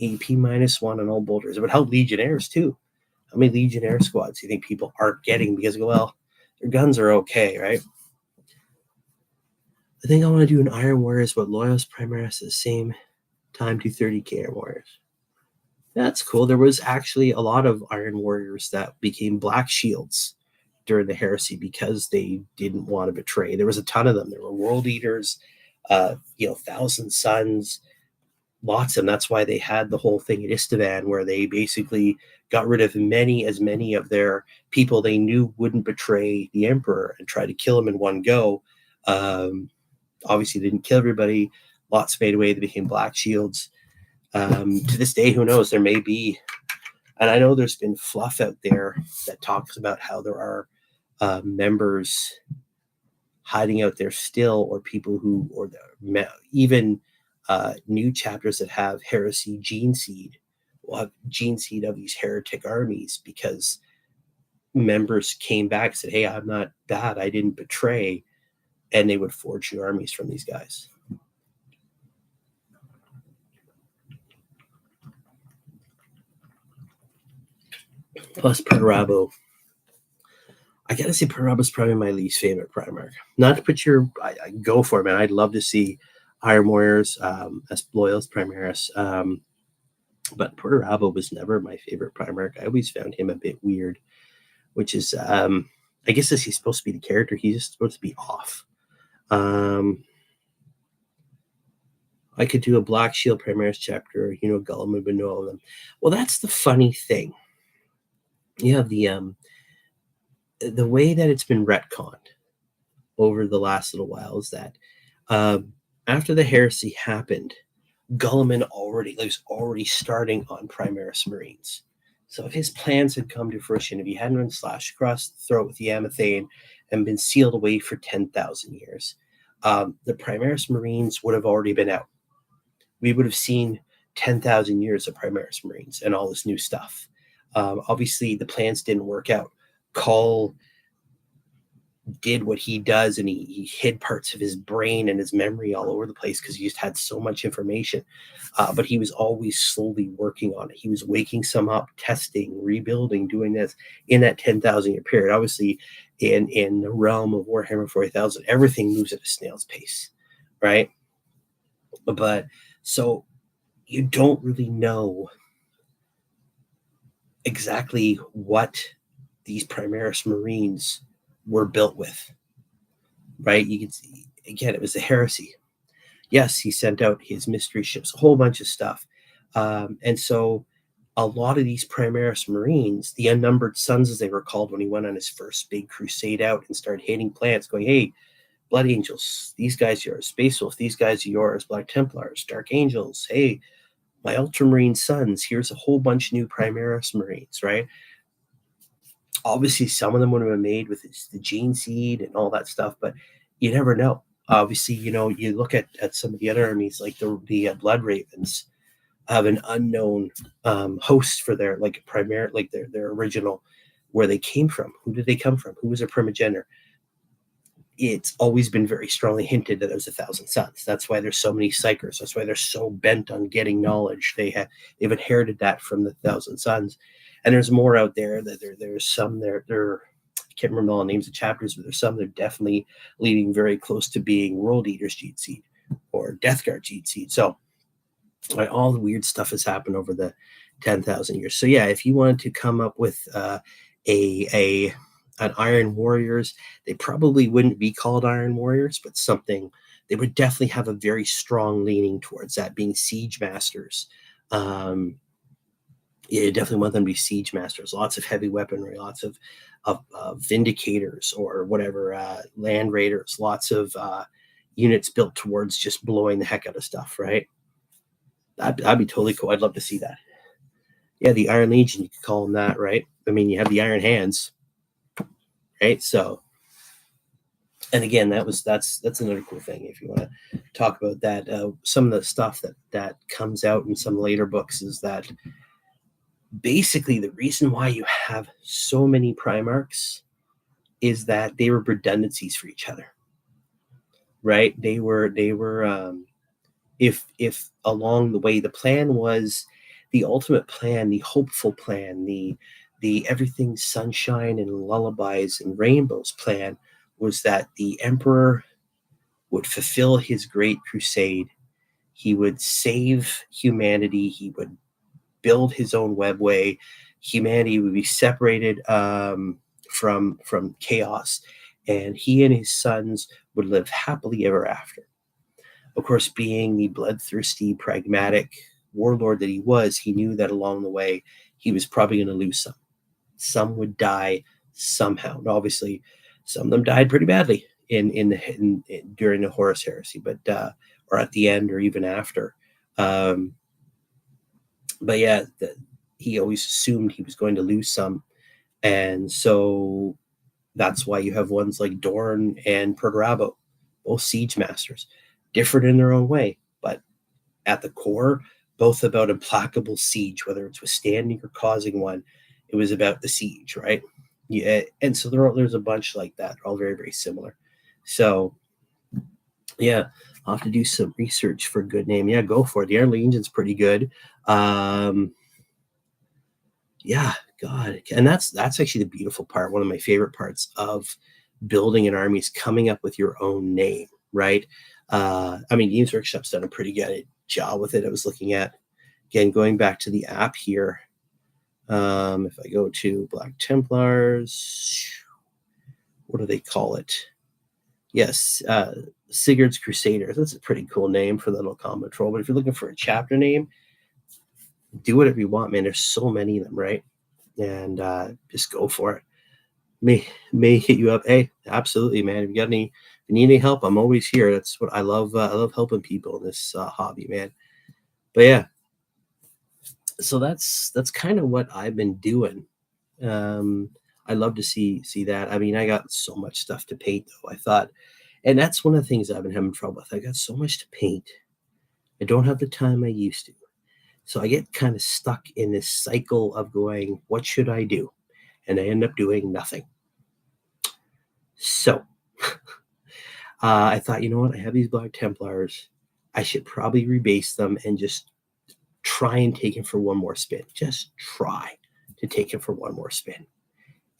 AP -1 on all bolters, it would help Legionnaires too. How many Legionnaire squads do you think people aren't getting because, well, their guns are okay, right? I think I want to do an Iron Warriors, but Loyos Primaris at the same time, do 30k Iron Warriors. That's cool. There was actually a lot of Iron Warriors that became Black Shields during the Heresy because they didn't want to betray. There was a ton of them. There were World Eaters, Thousand Suns. lots of them. That's why they had the whole thing at Istvan, where they basically got rid of as many of their people they knew wouldn't betray the emperor and try to kill him in one go. Obviously, they didn't kill everybody. Lots fade away. They became Black Shields. To this day, who knows? There may be, and I know there's been fluff out there that talks about how there are members hiding out there still, or people who, or even new chapters that have heresy gene seed, will have gene seed of these heretic armies, because members came back and said, hey, I'm not bad, I didn't betray, and they would forge new armies from these guys. Plus Perturabo. I gotta say, Perturabo's probably my least favorite Primarch. Not to put I go for it, man. I'd love to see Iron Warriors as loyal as Primaris. But Perturabo was never my favorite Primarch. I always found him a bit weird, which is, I guess as he's supposed to be the character, he's just supposed to be off. I could do a Black Shield Primaris chapter, Guilliman would know all of them. Well, that's the funny thing. You have the way that it's been retconned over the last little while is that after the heresy happened, Guilliman was already starting on Primaris Marines. So if his plans had come to fruition, if he hadn't been slashed across the throat with the Amathane and been sealed away for 10,000 years, the Primaris Marines would have already been out. We would have seen 10,000 years of Primaris Marines and all this new stuff. Obviously, the plans didn't work out. Cull did what he does, and he hid parts of his brain and his memory all over the place because he just had so much information. But he was always slowly working on it. He was waking some up, testing, rebuilding, doing this in that 10,000 year period. Obviously, in the realm of Warhammer 40,000, everything moves at a snail's pace, right? But so you don't really know exactly what these Primaris Marines were built with, right? You can see, again, it was a heresy. Yes, he sent out his mystery ships, a whole bunch of stuff. And so a lot of these Primaris Marines, the Unnumbered Sons, as they were called, when he went on his first big crusade out and started hitting planets, going, hey, Blood Angels, these guys are yours. Space Wolf, these guys are yours. Black Templars, Dark Angels, hey, my Ultramarine sons, here's a whole bunch of new Primaris Marines, right? Obviously, some of them would have been made with the gene seed and all that stuff, but you never know. Obviously, you look at some of the other armies, like the Blood Ravens, have an unknown host for their their original, where they came from. Who did they come from? Who was their primogenitor? It's always been very strongly hinted that it was 1,000 Sons. That's why there's so many Psykers. That's why they're so bent on getting knowledge. They've inherited that from the 1,000 Sons. And there's more out there. That there's some there. I can't remember all the names of chapters, but there's some that are definitely leading very close to being World Eaters Gene Seed or Death Guard Gene Seed. So all the weird stuff has happened over the 10,000 years. So yeah, if you wanted to come up with an Iron Warriors, they probably wouldn't be called Iron Warriors, but something, they would definitely have a very strong leaning towards that, being Siege Masters. You definitely want them to be Siege Masters. Lots of heavy weaponry, lots of Vindicators or whatever, Land Raiders, lots of units built towards just blowing the heck out of stuff, right? That'd be totally cool. I'd love to see that. Yeah, the Iron Legion, you could call them that, right? I mean, you have the Iron Hands, right? So, and again, that's another cool thing if you want to talk about that. Some of the stuff that comes out in some later books is that basically the reason why you have so many Primarchs is that they were redundancies for each other, right? They were if along the way the plan was the ultimate plan, the hopeful plan, the everything sunshine and lullabies and rainbows plan was that the Emperor would fulfill his great crusade. He would save humanity. He would build his own webway. Humanity would be separated from chaos, and he and his sons would live happily ever after. Of course, being the bloodthirsty, pragmatic warlord that he was, he knew that along the way he was probably going to lose some. Some would die somehow. And obviously, some of them died pretty badly during the Horus Heresy, but or at the end or even after. But yeah, he always assumed he was going to lose some, and so that's why you have ones like Dorn and Perturabo, both siege masters, different in their own way, but at the core, both about implacable siege, whether it's withstanding or causing one. It was about the siege, right? Yeah, and so there's a bunch like that. They're all very, very similar. So, yeah, I'll have to do some research for a good name. Yeah, go for it. The Iron Legion's pretty good. Yeah, God, and that's actually the beautiful part. One of my favorite parts of building an army is coming up with your own name, right? I mean, Games Workshop's done a pretty good job with it. I was looking at, again, going back to the app here. If I go to Black Templars, what do they call it? Yes, Sigurd's Crusaders. That's a pretty cool name for the little combat troll. But if you're looking for a chapter name, do whatever you want, man. There's so many of them, right? And just go for it. May hit you up. Hey, absolutely, man. If you need any help, I'm always here. That's what I love. I love helping people in this hobby, man. But yeah, so that's kind of what I've been doing. I love to see that. I mean, I got so much stuff to paint, though. I thought, and that's one of the things I've been having trouble with. I got so much to paint. I don't have the time I used to. So I get kind of stuck in this cycle of going, what should I do? And I end up doing nothing. So I thought, you know what? I have these Black Templars. I should probably rebase them and just try and take him for one more spin. Just try to take him for one more spin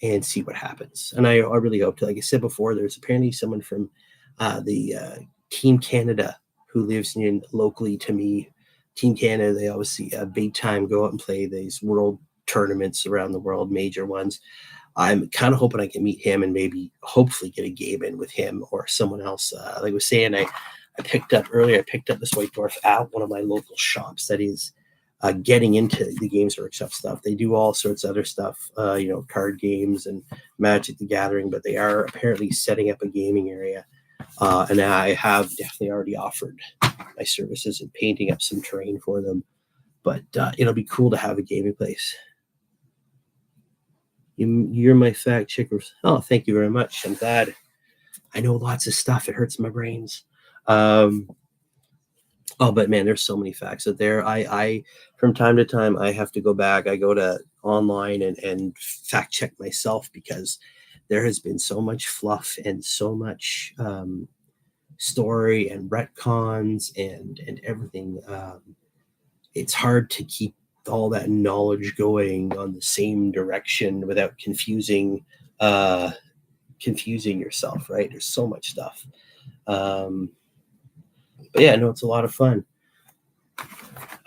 and see what happens. And I really hope to, like I said before, there's apparently someone from the Team Canada who lives locally to me. Team Canada, they obviously big time go out and play these world tournaments around the world, major ones. I'm kind of hoping I can meet him and maybe hopefully get a game in with him or someone else. Like I was saying, I picked up this White Dwarf at one of my local shops that is getting into the Games Workshop stuff. They do all sorts of other stuff, card games and Magic the Gathering, but they are apparently setting up a gaming area. And I have definitely already offered my services in painting up some terrain for them. But it'll be cool to have a gaming place. You're my fact checker. Oh, thank you very much. I'm glad. I know lots of stuff. It hurts my brains. Oh, but man, there's so many facts out there. I from time to time, I have to go back. I go to online and fact check myself because there has been so much fluff and so much story and retcons and everything. It's hard to keep all that knowledge going on the same direction without confusing yourself, right? There's so much stuff. But yeah, no, it's a lot of fun.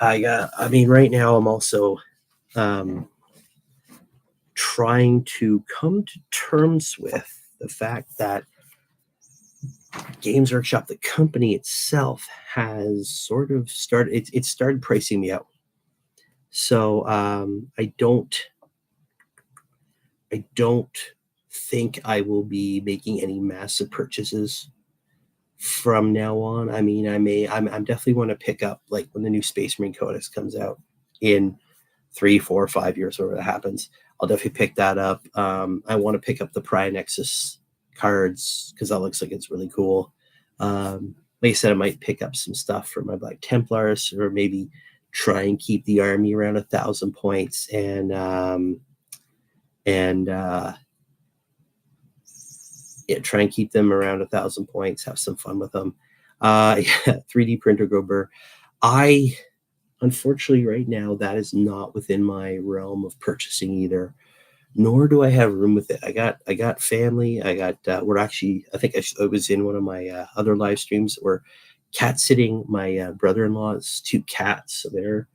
Right now I'm also trying to come to terms with the fact that Games Workshop, the company itself, has sort of started. It started pricing me out. So I don't think I will be making any massive purchases from now on. I mean, I'm definitely want to pick up, like, when the new Space Marine Codex comes out in 3, 4, 5 years, whatever that happens. I'll definitely pick that up. I want to pick up the Pry Nexus cards because that looks like it's really cool. Like I said, I might pick up some stuff for my Black Templars, or maybe try and keep the army around 1,000 points and try and keep them around 1,000 points, have some fun with them. 3D printer Grober. Unfortunately, right now, that is not within my realm of purchasing either, nor do I have room with it. I got family. I think I was in one of my other live streams that were cat sitting my brother-in-law's 2 cats. So they're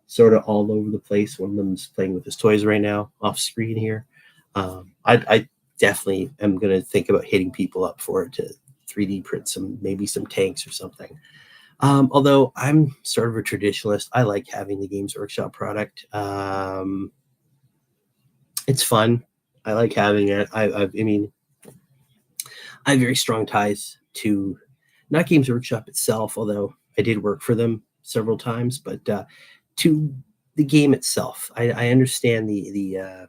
sort of all over the place. One of them's playing with his toys right now off screen here. I definitely am going to think about hitting people up for it to 3D print maybe some tanks or something. Although I'm sort of a traditionalist, I like having the Games Workshop product. It's fun. I like having it. I mean, I have very strong ties to not Games Workshop itself, although I did work for them several times, but to the game itself. I understand the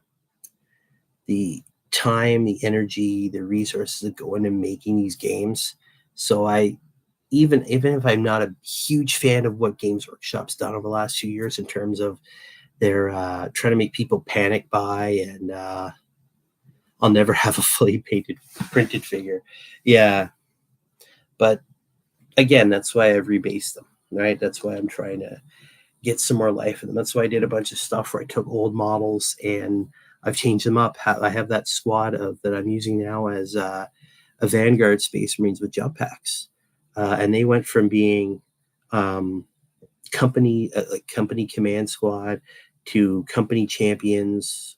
time, the energy, the resources that go into making these games. So I even if I'm not a huge fan of what Games Workshop's done over the last few years in terms of their trying to make people panic buy and I'll never have a fully painted printed figure. Yeah, but again, that's why I've rebased them, right? That's why I'm trying to get some more life in them. That's why I did a bunch of stuff where I took old models and I've changed them up. I have that squad of that I'm using now as a Vanguard Space Marines with jump packs, and they went from being um, company command squad to company champions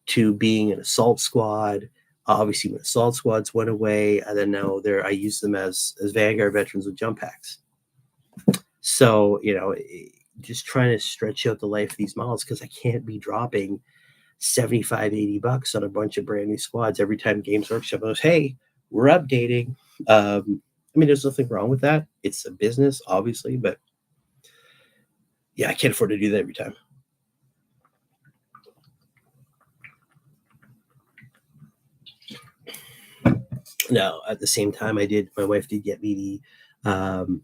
to being an assault squad. Obviously, when assault squads went away, and then now I use them as Vanguard veterans with jump packs. So just trying to stretch out the life of these models because I can't be dropping 75, $80 on a bunch of brand new squads every time Games Workshop goes, hey, we're updating. I mean, there's nothing wrong with that. It's a business, obviously, but yeah, I can't afford to do that every time. Now, at the same time, my wife did get me the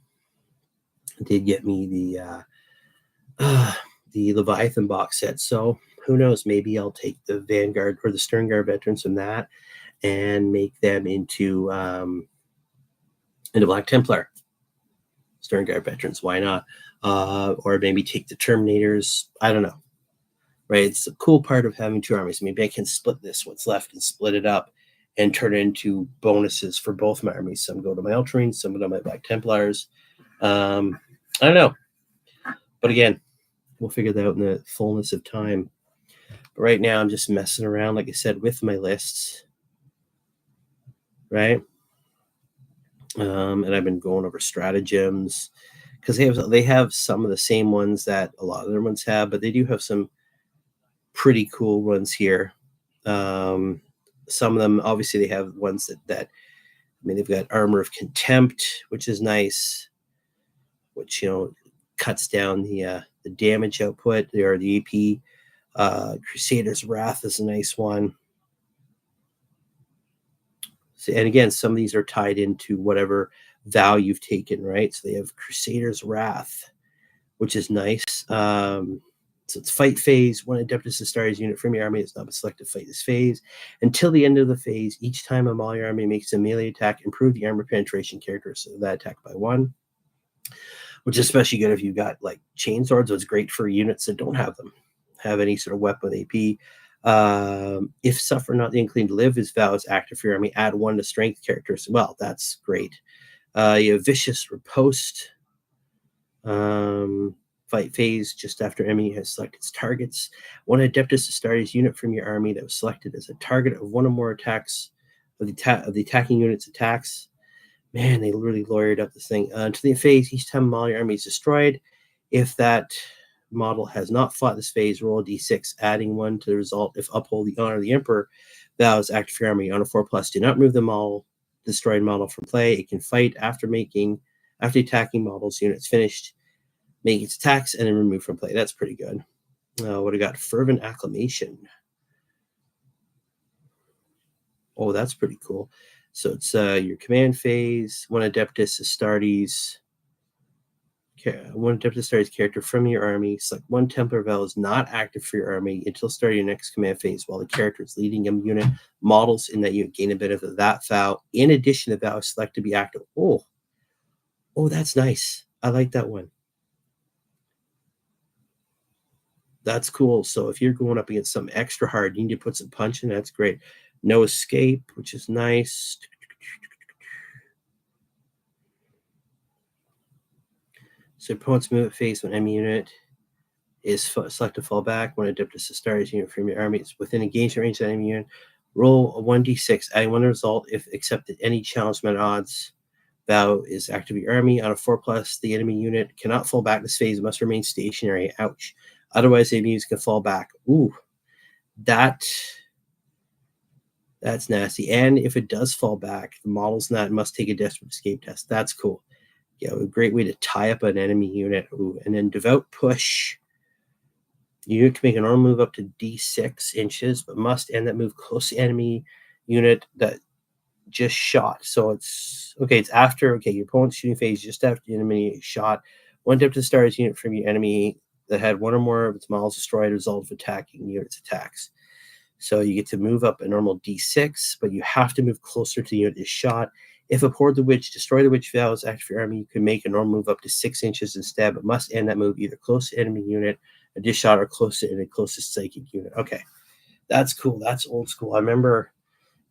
Leviathan box set. So who knows? Maybe I'll take the Vanguard or the Sternguard veterans from that and make them into Black Templar Sternguard veterans. Why not? Or maybe take the Terminators. I don't know. Right? It's a cool part of having two armies. Maybe I can split what's left, and split it up and turn it into bonuses for both my armies. Some go to my Ultramarines, some go to my Black Templars. I don't know. But again, we'll figure that out in the fullness of time. But right now, I'm just messing around, like I said, with my lists. Right? And I've been going over stratagems because they have some of the same ones that a lot of their ones have, but they do have some pretty cool ones here. Some of them, obviously, they have ones that I mean, they've got Armor of Contempt, which is nice, which cuts down the damage output or the AP. Crusader's Wrath is a nice one. So, and again, some of these are tied into whatever vow you've taken, right? So they have Crusader's Wrath, which is nice. So it's fight phase. One Adeptus Astartes unit from your army is not selected to fight this phase. Until the end of the phase, each time a Mali army makes a melee attack, improve the armor penetration characteristic of that attack by 1. Which is especially good if you've got like chain swords. So it's great for units that don't have any sort of weapon with AP. If suffer not the inclined to live, his vow is active for your army. Add 1 to strength characters. Well, that's great. You have Vicious Riposte. Fight phase just after enemy has selected its targets. 1 Adeptus Astartes unit from your army that was selected as a target of 1 or more attacks of the attacking unit's attacks. Man, they really lawyered up this thing. To the phase, each time a Mali army is destroyed, if that model has not fought this phase, roll a d6, adding 1 to the result. If uphold the honor of the Emperor, that was active for your army. On a 4+, do not move the destroyed model from play. It can fight after attacking models units finished, making its attacks, and then remove from play. That's pretty good. What I got? Fervent Acclamation. Oh, that's pretty cool. So it's your command phase, 1 Adeptus Astartes. 1 Adeptus Astartes character from your army. Select 1 Templar vow is not active for your army until start your next command phase. While the character is leading a unit, models in that unit gain a benefit of that vow. In addition, the vow is selected to be active. Oh, that's nice. I like that one. That's cool. So if you're going up against something extra hard, you need to put some punch in. That's great. No escape, which is nice. So opponent's movement phase when enemy unit is select to fall back. 1 Adeptus Astartes unit from your army is within engagement range of enemy unit. Roll a 1d6, adding 1 result if accepted any challenge odds vow is active your army. On a 4+, the enemy unit cannot fall back this phase, must remain stationary. Ouch. Otherwise, the enemies can fall back. Ooh, that's nasty. And if it does fall back, the model's not must take a desperate escape test. That's cool. Yeah, a great way to tie up an enemy unit. Ooh, and then devout push. Unit can make a normal move up to D6 inches, but must end that move close to enemy unit that just shot. So it's okay. It's after your opponent's shooting phase, just after the enemy shot. One tip to start is unit from your enemy that had one or more of its models destroyed as a result of attacking unit's attacks. So you get to move up a normal D6, but you have to move closer to the unit is shot. If Abhor the Witch, destroy the witch vow is active for your army, you can make a normal move up to 6 inches instead, but must end that move either close to enemy unit, a dish shot, or close to the closest psychic unit. Okay, that's cool. That's old school. I remember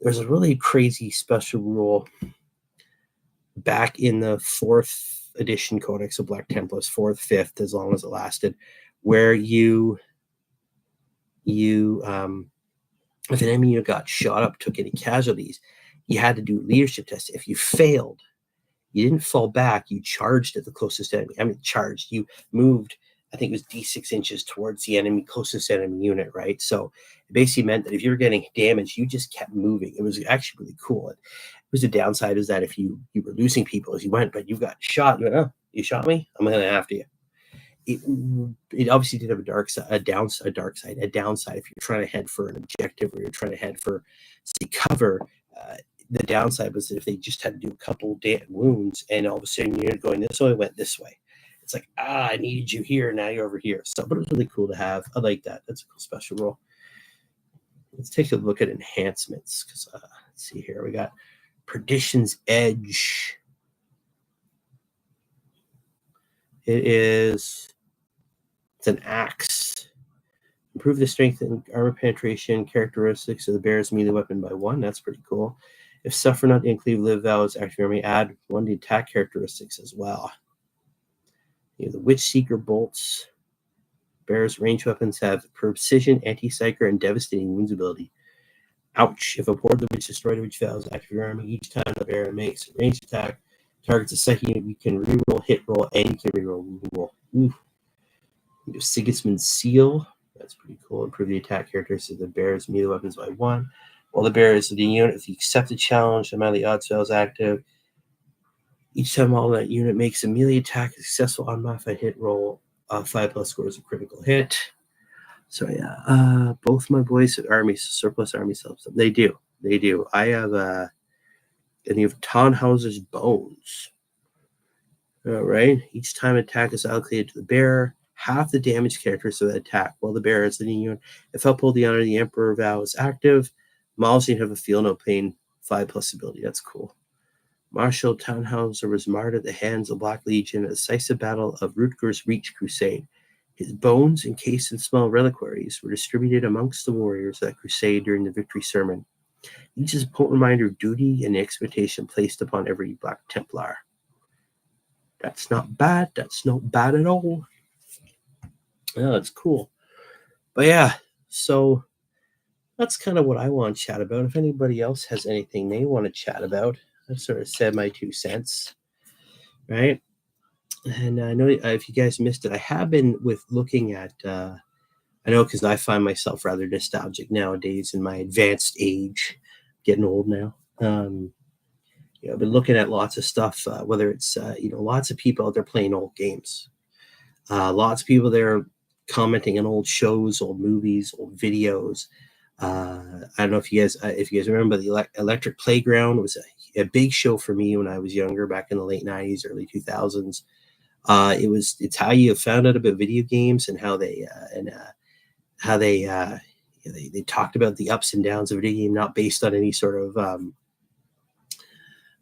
there's a really crazy special rule back in the 4th edition Codex of Black Templars, 4th, 5th, as long as it lasted, where you if an enemy unit got shot up, took any casualties, you had to do leadership tests. If you failed, you didn't fall back, you charged at the closest enemy. I mean, charged, you moved, I think it was D6 inches towards the enemy, closest enemy unit, right? So it basically meant that if you were getting damaged, you just kept moving. It was actually really cool. It was the downside is that if you were losing people as you went, but you got shot, you went, oh, you shot me? I'm going to after you. It obviously did have a dark side, a downside if you're trying to head for an objective or you're trying to head for, say, cover. The downside was that if they just had to do a couple wounds and all of a sudden you're going this way, went this way. It's like, I needed you here, now you're over here. So, but it was really cool to have. I like that. That's a cool special role. Let's take a look at enhancements because let's see here. We got Perdition's Edge. It's an axe. Improve the strength and armor penetration characteristics of the bear's melee weapon by 1. That's pretty cool. If Suffer Not Enclave Live vows active army, add 1 to attack characteristics as well. The Witch Seeker bolts. Bear's range weapons have precision, anti-psyker, and devastating wounds ability. Ouch. If Abhor the Witch, destroy the witch vows active your army, each time the bear makes a ranged attack, targets a second unit, you can reroll, hit roll, and you can reroll wound roll. Ooh. You have Sigismund's Seal. That's pretty cool. Improve the attack characteristics of the bear's melee weapons by 1. While the bear is the unit, if you accept the challenge, the amount of the odds spell is active. Each time all that unit makes a melee attack, a successful unmodified hit roll, 5+ scores a critical hit. So yeah, both my boys have armies, surplus army subs. They do. I have and you have Tannhauser's Bones. All right. Each time attack is allocated to the bear, half the damage characteristics of the attack while the bear is the unit. If Uphold the Honor of the Emperor vow is active, models need to have a feel no pain 5+ ability. That's cool. Marshal Tannhauser was martyred at the hands of Black Legion at the decisive battle of Rutger's Reach Crusade. His bones, encased in small reliquaries, were distributed amongst the warriors of that crusade during the victory sermon. Each is a potent reminder of duty and the expectation placed upon every Black Templar. That's not bad. That's not bad at all. Yeah, that's cool. But yeah, so that's kind of what I want to chat about. If anybody else has anything they want to chat about, I've sort of said my 2 cents, right? And I know if you guys missed it, I have been looking at, I know because I find myself rather nostalgic nowadays in my advanced age, getting old now. I've been looking at lots of stuff, whether it's, lots of people out there playing old games. Lots of people there commenting on old shows, old movies, old videos. I don't know if you guys remember the Electric Playground. It was a big show for me when I was younger, back in the late 90s, early 2000s. It's how you found out about video games and how they they talked about the ups and downs of a video game, not based on any sort of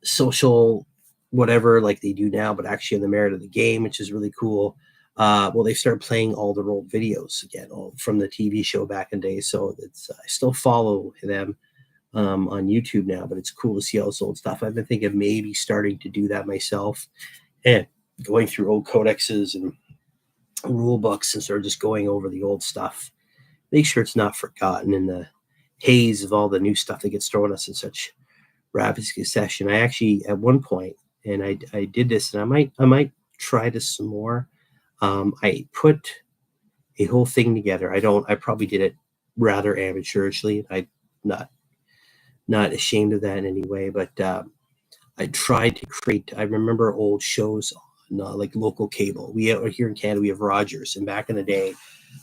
social whatever like they do now, but actually on the merit of the game, which is really cool. Well, they started playing all the old videos again, all from the TV show back in the day. So I still follow them on YouTube now, but it's cool to see all this old stuff. I've been thinking of maybe starting to do that myself and going through old codexes and rule books and sort of just going over the old stuff. Make sure it's not forgotten in the haze of all the new stuff that gets thrown at us in such rapid succession. I actually, at one point, and I did this, and I might try this some more. I put a whole thing together. I probably did it rather amateurishly. I not not ashamed of that in any way, but I tried to create. I remember old shows on like local cable. We have, here in Canada we have Rogers, and back in the day,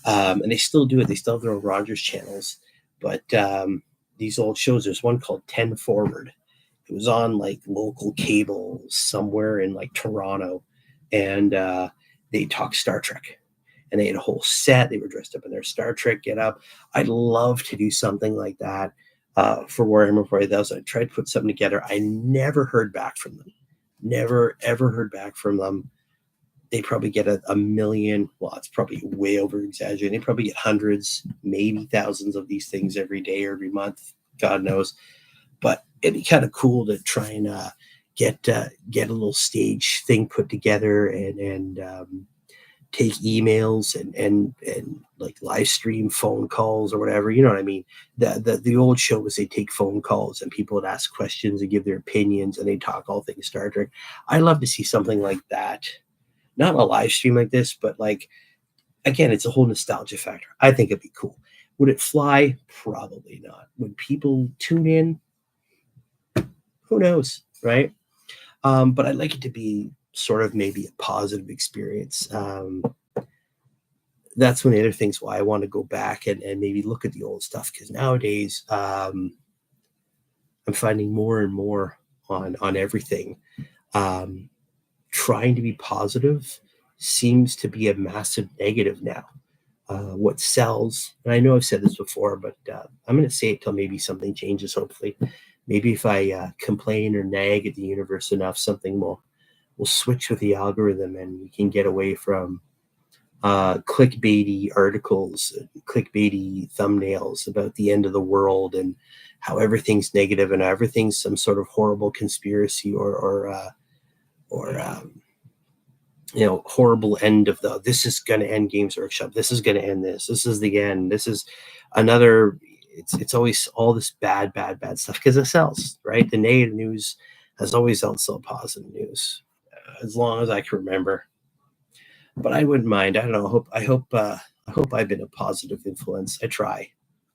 and they still do it. They still have their own Rogers channels, but these old shows. There's one called 10 Forward. It was on like local cable somewhere in like Toronto, and they talked Star Trek, and they had a whole set. They were dressed up in their Star Trek get up. I'd love to do something like that for Warhammer 40,000. I tried to put something together. I never heard back from them. Never ever heard back from them. They probably get a million. Well, it's probably way over exaggerating. They probably get hundreds, maybe thousands of these things every day or every month. God knows. But it'd be kind of cool to try and get a little stage thing put together, and take emails and like live stream phone calls or whatever. You know what I mean? The old show was they take phone calls and people would ask questions and give their opinions, and they talk all things Star Trek. I'd love to see something like that. Not a live stream like this, but like, again, it's a whole nostalgia factor. I think it'd be cool. Would it fly? Probably not. Would people tune in? Who knows, right? But I'd like it to be sort of maybe a positive experience. That's one of the other things why I want to go back and maybe look at the old stuff, because nowadays I'm finding more and more on everything. Trying to be positive seems to be a massive negative now. What sells, and I know I've said this before, but I'm going to say it till maybe something changes, hopefully. Maybe if I complain or nag at the universe enough, something will switch with the algorithm, and we can get away from clickbaity articles, clickbaity thumbnails about the end of the world and how everything's negative and everything's some sort of horrible conspiracy or horrible end of this is going to end Games Workshop. This is going to end this. This is the end. This is another. It's always all this bad stuff because it sells, right? The negative news has always outsold positive news, as long as I can remember. But I wouldn't mind. I don't know. I hope I've been a positive influence. I try.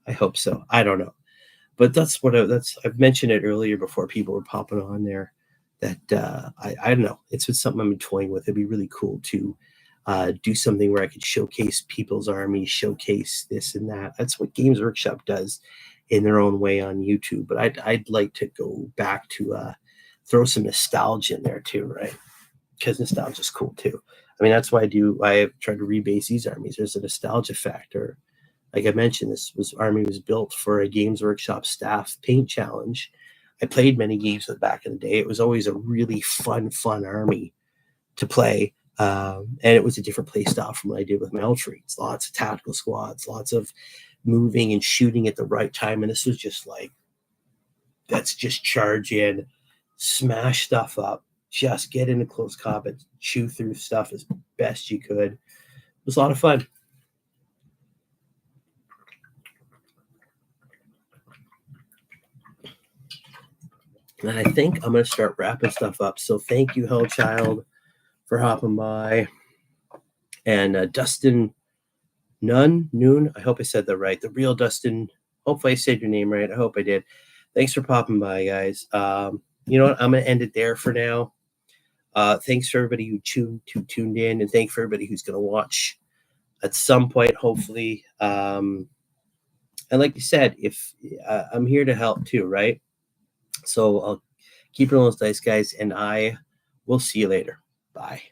I hope so. I don't know. But that's what I've mentioned it earlier before people were popping on there. That I don't know. It's something I'm toying with. It'd be really cool to do something where I could showcase People's Army, showcase this and that. That's what Games Workshop does in their own way on YouTube. But I'd like to go back to throw some nostalgia in there too, right? Because nostalgia is cool too. I mean, that's why I have tried to rebase these armies. There's a nostalgia factor. Like I mentioned, army was built for a Games Workshop staff paint challenge. I played many games with back in the day. It was always a really fun army to play. And it was a different play style from what I did with my Ultramarines. Lots of tactical squads, lots of moving and shooting at the right time. And this was just like, let's just charge in, smash stuff up, just get into close combat, chew through stuff as best you could. It was a lot of fun. And I think I'm going to start wrapping stuff up. So thank you, Hellchild, for hopping by. And Dustin Noon. I hope I said that right. The real Dustin. Hopefully I said your name right. I hope I did. Thanks for popping by, guys. You know what? I'm going to end it there for now. Thanks for everybody who tuned in, and thanks for everybody who's going to watch at some point, hopefully. And like you said, if I'm here to help too, right? So I'll keep rolling those dice, guys, and I will see you later. Bye.